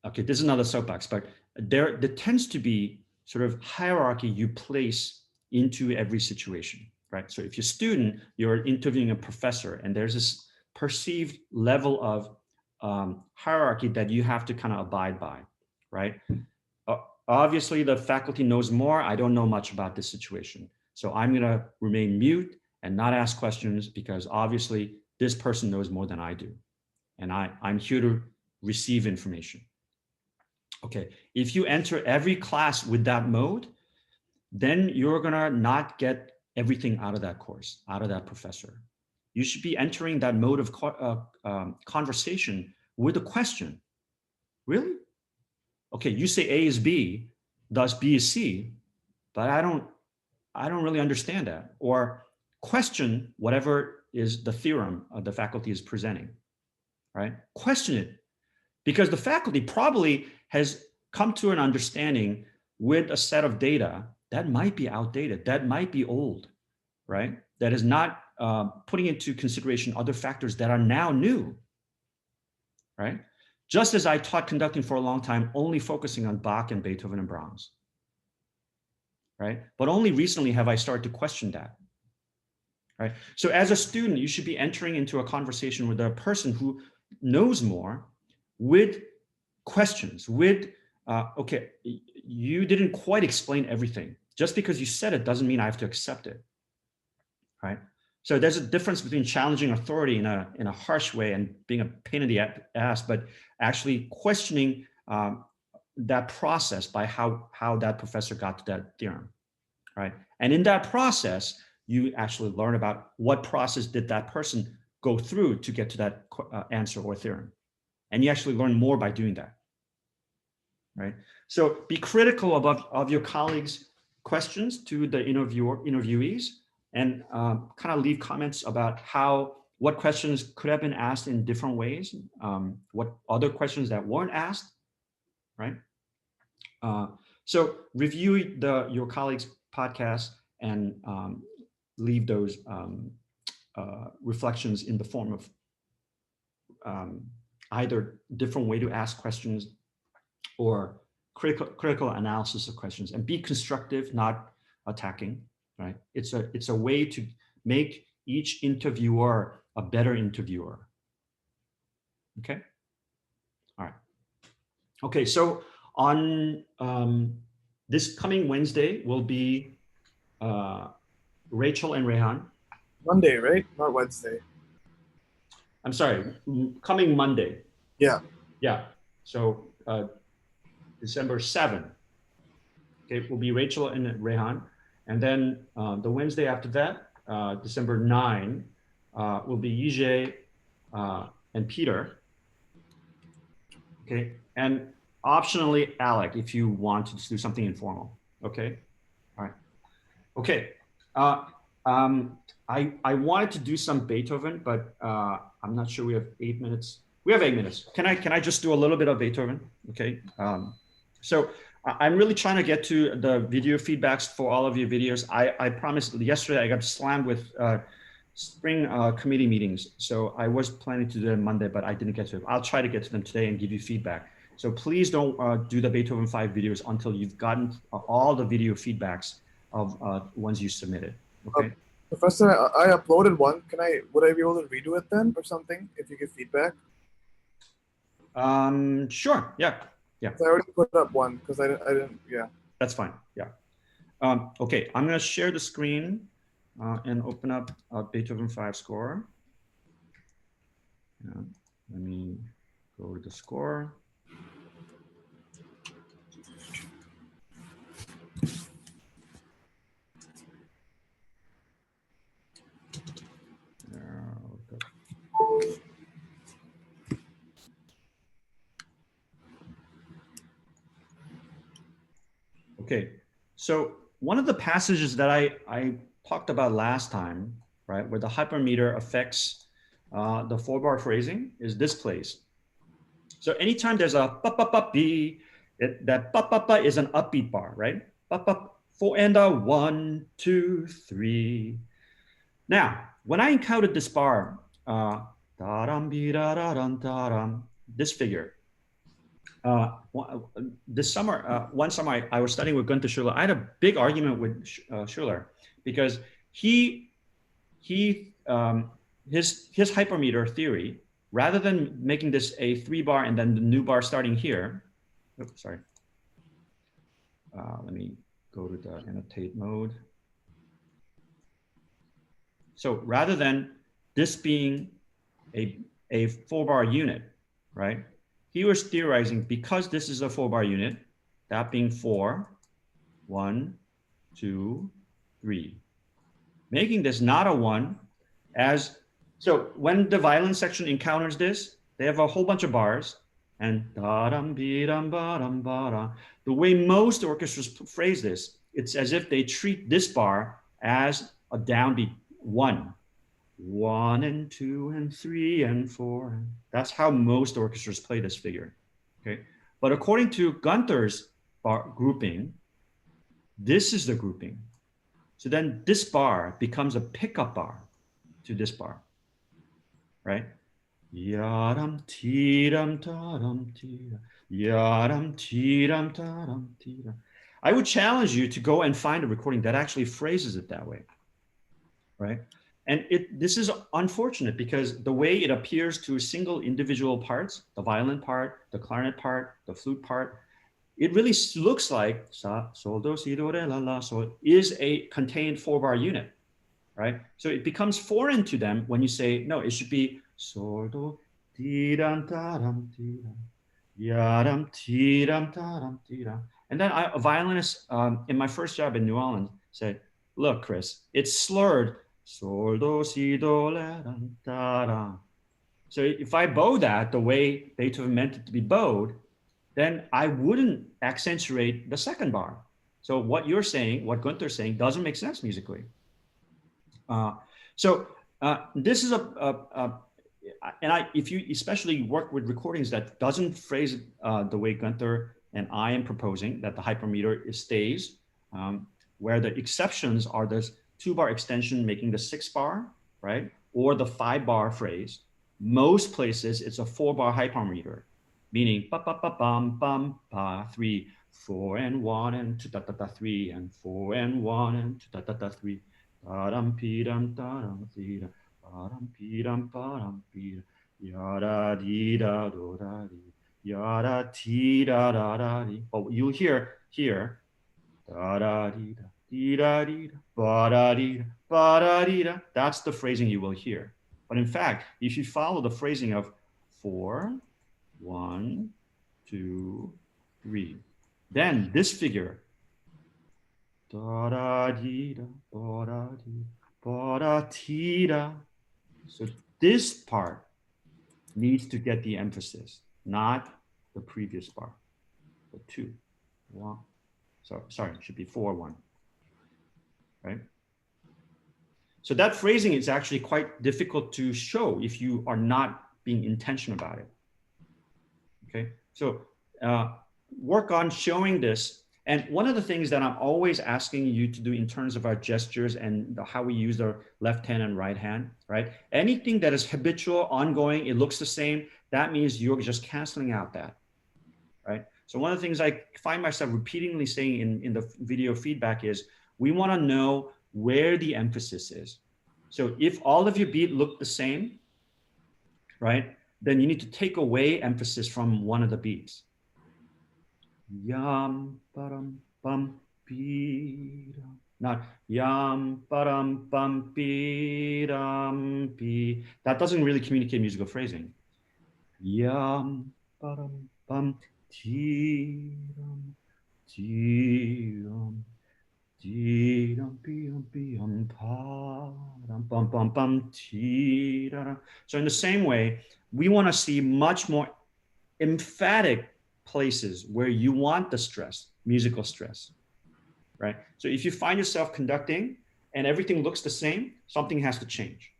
okay, this is another soapbox, but there tends to be sort of hierarchy you place into every situation, right? So if you're a student, you're interviewing a professor, and there's this perceived level of hierarchy that you have to kind of abide by, right? Obviously, the faculty knows more. I don't know much about this situation. So I'm going to remain mute and not ask questions because obviously this person knows more than I do. And I'm here to receive information. Okay, if you enter every class with that mode, then you're going to not get everything out of that course, out of that professor. You should be entering that mode of conversation with a question. Really? Okay, you say A is B, thus B is C, but I don't really understand that. Or question whatever is the theorem the faculty is presenting, right? Question it, because the faculty probably has come to an understanding with a set of data that might be outdated, that might be old, right? That is not putting into consideration other factors that are now new. right? Just as I taught conducting for a long time, only focusing on Bach and Beethoven and Brahms, right? But only recently have I started to question that, right? So as a student, you should be entering into a conversation with a person who knows more with questions, with, okay, you didn't quite explain everything. Just because you said it doesn't mean I have to accept it, right? So there's a difference between challenging authority in a harsh way and being a pain in the ass, but actually questioning that process by how that professor got to that theorem, right? And in that process, you actually learn about what process did that person go through to get to that answer or theorem. And you actually learn more by doing that, right? So be critical of your colleagues' questions to the interviewees, and kind of leave comments about what questions could have been asked in different ways, what other questions that weren't asked, right? So review your colleagues' podcasts and leave those reflections in the form of either different way to ask questions or critical analysis of questions, and be constructive, not attacking, right? It's a way to make each interviewer a better interviewer. Okay. All right. Okay. So on this coming Wednesday will be Rachel and Rehan. Monday, right? Not Wednesday. I'm sorry, coming Monday. Yeah. Yeah. So December 7th. Okay, will be Rachel and Rehan. And then the Wednesday after that, December 9, will be Yijie and Peter. Okay, and optionally Alec, if you want to do something informal. Okay, all right. Okay, I wanted to do some Beethoven, but I'm not sure we have 8 minutes. We have 8 minutes. Can I just do a little bit of Beethoven? Okay, so I'm really trying to get to the video feedbacks for all of your videos. I promised yesterday I got slammed with spring committee meetings. So I was planning to do them Monday, but I didn't get to them. I'll try to get to them today and give you feedback. So please don't do the Beethoven 5 videos until you've gotten all the video feedbacks of ones you submitted. Okay. Professor, I uploaded one. Would I be able to redo it then or something if you give feedback? Sure. Yeah. Yeah. I already put up one because I didn't. Yeah. That's fine. Yeah. Okay. I'm going to share the screen and open up Beethoven 5 score. Let me go to the score. Okay, so one of the passages that I talked about last time, right, where the hypermeter affects the 4-bar phrasing is this place. So anytime there's a ba-ba-ba-bee, that ba-ba-ba is an upbeat bar, right? Ba-ba, 4 and a 1, 2, 3. Now, when I encountered this bar, this figure, this summer, one summer I was studying with Gunther Schuller. I had a big argument with Schuller because his hypermeter theory, rather than making this a 3-bar and then the new bar starting here, oops, sorry. Let me go to the annotate mode. So rather than this being a 4-bar unit, right? He was theorizing because this is a 4-bar unit, that being 4, 1, 2, 3, making this not a 1 as, so when the violin section encounters this, they have a whole bunch of bars and the way most orchestras phrase this, it's as if they treat this bar as a downbeat 1. 1 and 2 and 3 and 4. That's how most orchestras play this figure. Okay, but according to Gunther's grouping, this is the grouping. So then this bar becomes a pickup bar to this bar, right? Yadam tiram tadam tira. Yadam tiram tadam tira. I would challenge you to go and find a recording that actually phrases it that way, right? And this is unfortunate because the way it appears to single individual parts, the violin part, the clarinet part, the flute part, it really looks like sa, sol, do, si, do, re, la, la, so is a contained 4-bar unit, right? So it becomes foreign to them when you say, no, it should be sol, do, ti, dam, ta, dam, ti, dam, ya, dam, ti, dam, ta, dam, ti, dam. And then a violinist in my first job in New Orleans said, look, Chris, it's slurred. Sol, do, si, do, la, dam, ta, dam. So if I bow that the way Beethoven meant it to be bowed, then I wouldn't accentuate the second bar. So what you're saying, what Gunther's saying, doesn't make sense musically. Uh, so this is if you especially work with recordings that doesn't phrase the way Gunther and I am proposing, that the hypermeter stays, where the exceptions are this 2-bar extension making the 6-bar, right? Or the 5-bar phrase. Most places it's a 4-bar hypermeter, meaning ba ba ba bum bum ba 3, 4 and 1 and 2 da da da 3 and 4 and 1 and 2 da da da 3. Ba-dum, pee-dum, da-dum, dee-dum, ba-dum, pee-dum, ba-dum, pee-dum, yada-dee-da-do-da-dee, yada-tee-da-da-da-dee. But you hear here, da-da-dee-da, dee-da-dee-da, ba-da-dee-da, ba-da-dee-da. That's the phrasing you will hear. But in fact, if you follow the phrasing of 4, 1, 2, 3, then this figure, da da dee da, ba da dee, ba da tee da. So this part needs to get the emphasis, not the previous bar. The 2, 1. So sorry, it should be 4, 1. Right? So that phrasing is actually quite difficult to show if you are not being intentional about it. Okay, so work on showing this. And one of the things that I'm always asking you to do in terms of our gestures and how we use our left hand and right hand, right? Anything that is habitual, ongoing, it looks the same, that means you're just canceling out that, right? So one of the things I find myself repeatedly saying in the video feedback is, we want to know where the emphasis is. So if all of your beat look the same, right, then you need to take away emphasis from one of the beats. Yam param bum beedam. Not yam param bum beedam be. That doesn't really communicate musical phrasing. Yam param bum tiram tiram tiram piam piam param bum bum bum tiram. So in the same way, we want to see much more emphatic places where you want the stress, musical stress, right? So if you find yourself conducting and everything looks the same, something has to change,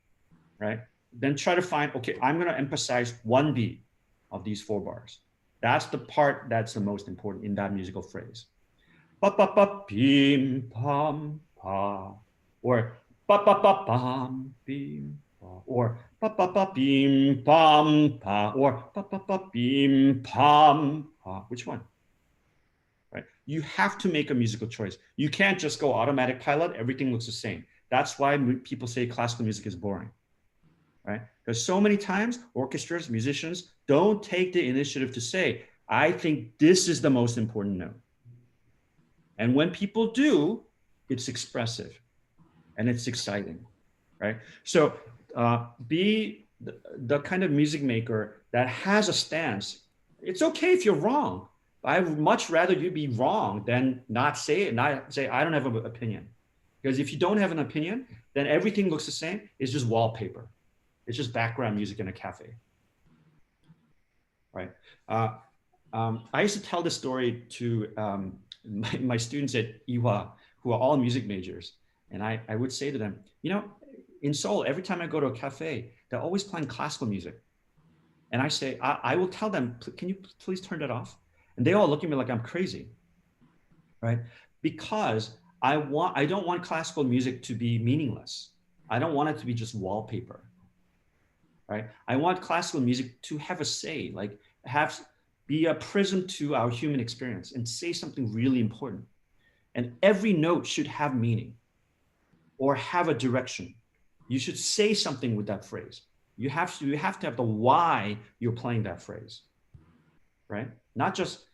right? Then try to find, okay, I'm going to emphasize one beat of these 4 bars. That's the part that's the most important in that musical phrase. Ba ba ba bim pam pa, or ba ba ba bam bim, or ba ba ba bim pam pa, or ba ba ba bim pam pa. Which one? Right? You have to make a musical choice. You can't just go automatic pilot. Everything looks the same. That's why people say classical music is boring, right? Because so many times orchestras, musicians don't take the initiative to say, I think this is the most important note. And when people do, it's expressive and it's exciting, right? So be the kind of music maker that has a stance. It's okay if you're wrong. I would much rather you be wrong than not say it, not say, I don't have an opinion. Because if you don't have an opinion, then everything looks the same. It's just wallpaper. It's just background music in a cafe, right? I used to tell this story to my students at Iwa, who are all music majors. And I would say to them, you know, in Seoul, every time I go to a cafe, they're always playing classical music. And I say, I will tell them, can you please turn that off? And they all look at me like I'm crazy, right? Because I don't want classical music to be meaningless. I don't want it to be just wallpaper, right? I want classical music to have a say, like be a prism to our human experience and say something really important. And every note should have meaning or have a direction. You should say something with that phrase. You have to have the why you're playing that phrase, right? Not just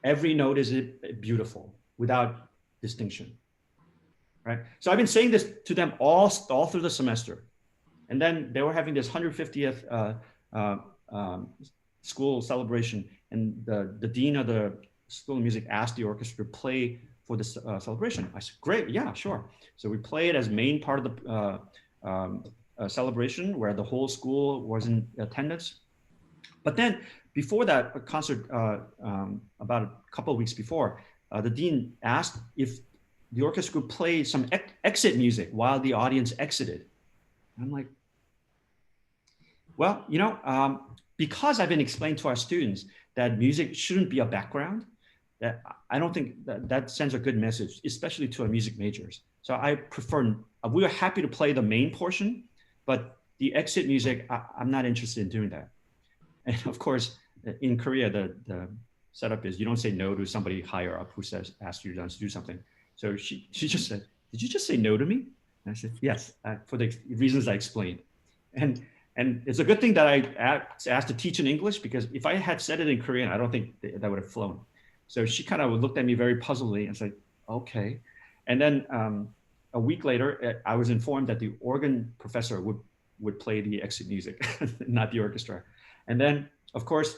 every note is beautiful without distinction, right? So I've been saying this to them all through the semester. And then they were having this 150th school celebration, and the dean of the school of music asked the orchestra to play for this celebration. I said, great, yeah, sure. So we played as main part of the celebration where the whole school was in attendance. But then before that concert, about a couple of weeks before, the dean asked if the orchestra could play some exit music while the audience exited. I'm like, well, because I've been explaining to our students that music shouldn't be a background, that I don't think that sends a good message, especially to our music majors. So I prefer, we are happy to play the main portion, but the exit music, I'm not interested in doing that. And of course, in Korea, the setup is you don't say no to somebody higher up who asks you to do something. So she just said, did you just say no to me? And I said, yes, for the reasons I explained. And it's a good thing that I asked to teach in English, because if I had said it in Korean, I don't think that would have flown. So she kind of looked at me very puzzledly and said, okay. And then a week later, I was informed that the organ professor would play the exit music, not the orchestra. And then, of course,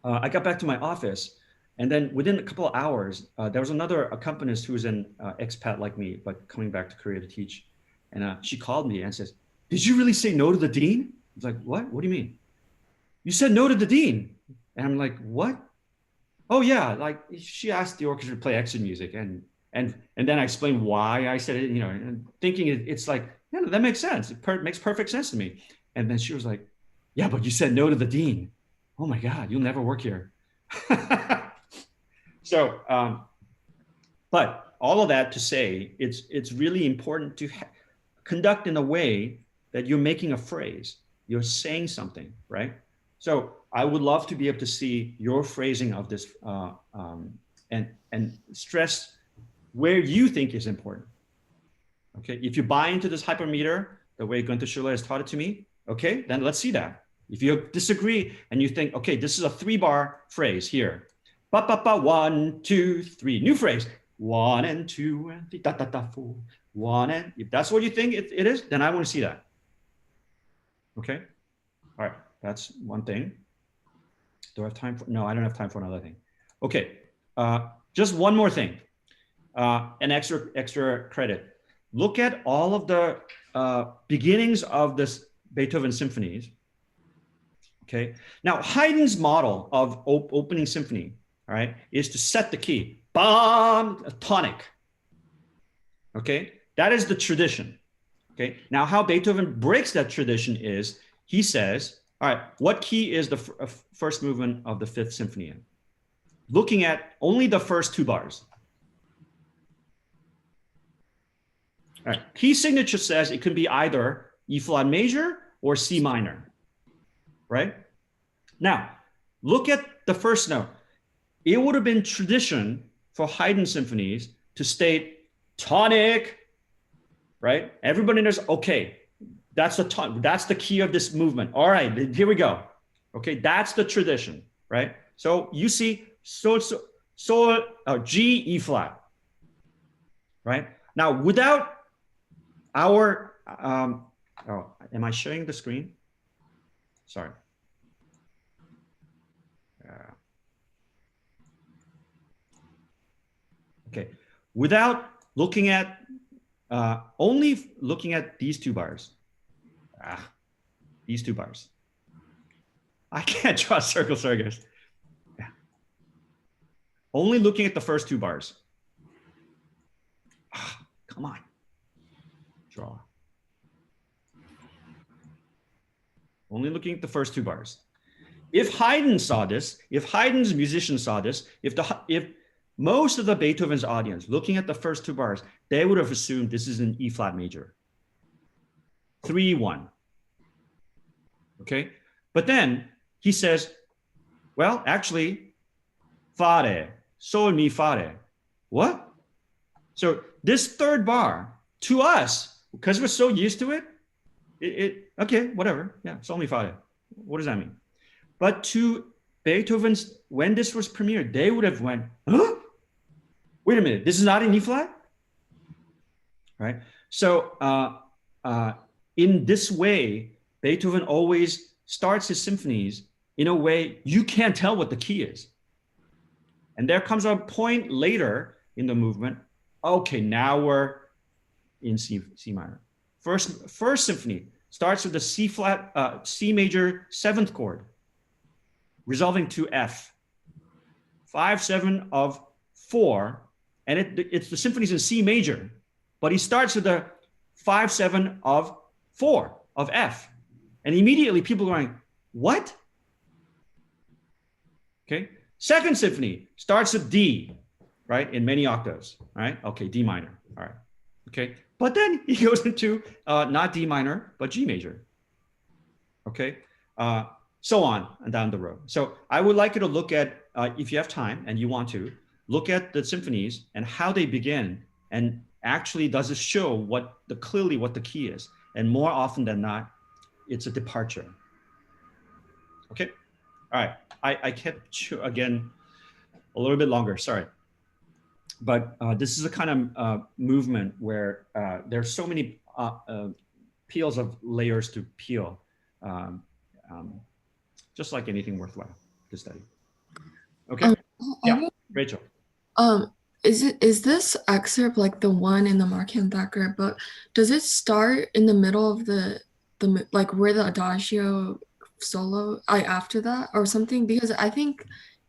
I got back to my office. And then within a couple of hours, there was another accompanist who was an expat like me, but coming back to Korea to teach. And she called me and says, did you really say no to the dean? I was like, what? What do you mean? You said no to the dean. And I'm like, what? Oh yeah, like she asked the orchestra to play exit music. And then I explained why I said it, and thinking it's like, yeah, that makes sense. It makes perfect sense to me. And then she was like, yeah, but you said no to the dean. Oh my God, you'll never work here. So, but all of that to say, it's really important to conduct in a way that you're making a phrase, you're saying something, right? So I would love to be able to see your phrasing of this and stress where you think is important. Okay, if you buy into this hypermeter, the way Gunther Schuller has taught it to me, okay, then let's see that. If you disagree and you think, okay, this is a 3-bar phrase here. Ba, ba, ba, 1, 2, 3, new phrase. 1 and 2 and 3, da, da, da, 4. 1 and, if that's what you think it is, then I want to see that. Okay, all right, that's one thing. Do I have time for, no, I don't have time for another thing. Okay, just one more thing, an extra credit. Look at all of the beginnings of this Beethoven symphonies. Okay, now Haydn's model of opening symphony, all right, is to set the key, bam, a tonic. Okay, that is the tradition. Okay, now how Beethoven breaks that tradition is he says, all right, what key is the first movement of the 5th symphony in? Looking at only the first 2 bars. All right, key signature says it can be either E flat major or C minor, right? Now, look at the first note. It would have been tradition for Haydn symphonies to state tonic, right? Everybody knows, okay, that's the key of this movement. All right, here we go. Okay, that's the tradition, right? So you see, G, E flat, right? Now, without our, am I sharing the screen? Sorry. Okay, without looking at, only looking at these 2 bars. These 2 bars. I can't draw circles. Yeah. Only looking at the first 2 bars. Come on. Draw. Only looking at the first 2 bars. If Haydn saw this, if Haydn's musicians saw this, if most of the Beethoven's audience looking at the first 2 bars, they would have assumed this is an E flat major. 3-1. Okay. But then he says, well, actually, fa re, sol mi fa re. What? So this third bar to us, because we're so used to it, okay, whatever. Yeah, sol mi fa re. What does that mean? But to Beethoven's, when this was premiered, they would have went, huh? Wait a minute, this is not in E flat? Right? So in this way, Beethoven always starts his symphonies in a way you can't tell what the key is. And there comes a point later in the movement, okay, now we're in C minor. First symphony starts with the C flat, C major seventh chord, resolving to F. 5/7 of 4, and it's the symphony's in C major, but he starts with the 5/7 of 4 of F, and immediately people are going, what? Okay. Second symphony starts with D, right, in many octaves, right? Okay, D minor, all right, okay. But then he goes into not D minor, but G major, okay. So on and down the road. So I would like you to look at, if you have time and you want to, look at the symphonies and how they begin, and actually does it show clearly what the key is. And more often than not, it's a departure. Okay, all right. I kept you again a little bit longer, sorry. But this is a kind of movement where there's so many peels of layers to peel. Just like anything worthwhile to study. Okay. Yeah, Rachel. Is this excerpt like the one in the Markham Thacker book? Does it start in the middle of the like where the adagio solo after that or something? Because I think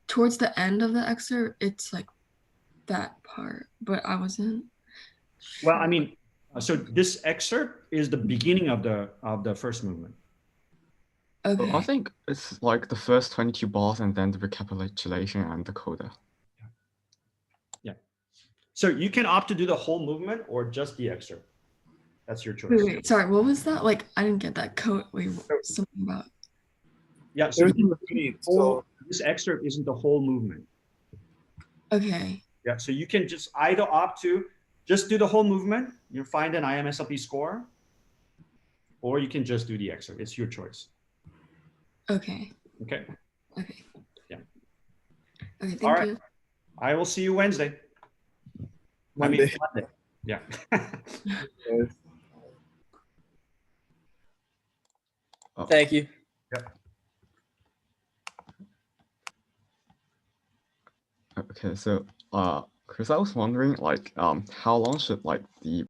towards the end of the excerpt it's like that part, but I wasn't sure. Well, I mean, so this excerpt is the beginning of the first movement. Okay. I think it's like the first 22 bars and then the recapitulation and the coda. Yeah. So you can opt to do the whole movement or just the excerpt. That's your choice. Wait, sorry, what was that? Like, I didn't get that code. Wait, something about. Yeah, so so this excerpt isn't the whole movement. Okay. Yeah, so you can just either opt to just do the whole movement, you find an IMSLP score, or you can just do the excerpt. It's your choice. Okay. Okay. Okay. Yeah. Okay, thank All right. you. I will see you Wednesday. Monday. I mean, Monday. Yeah. Yes. Thank you. Okay, so because I was wondering, like, how long should like the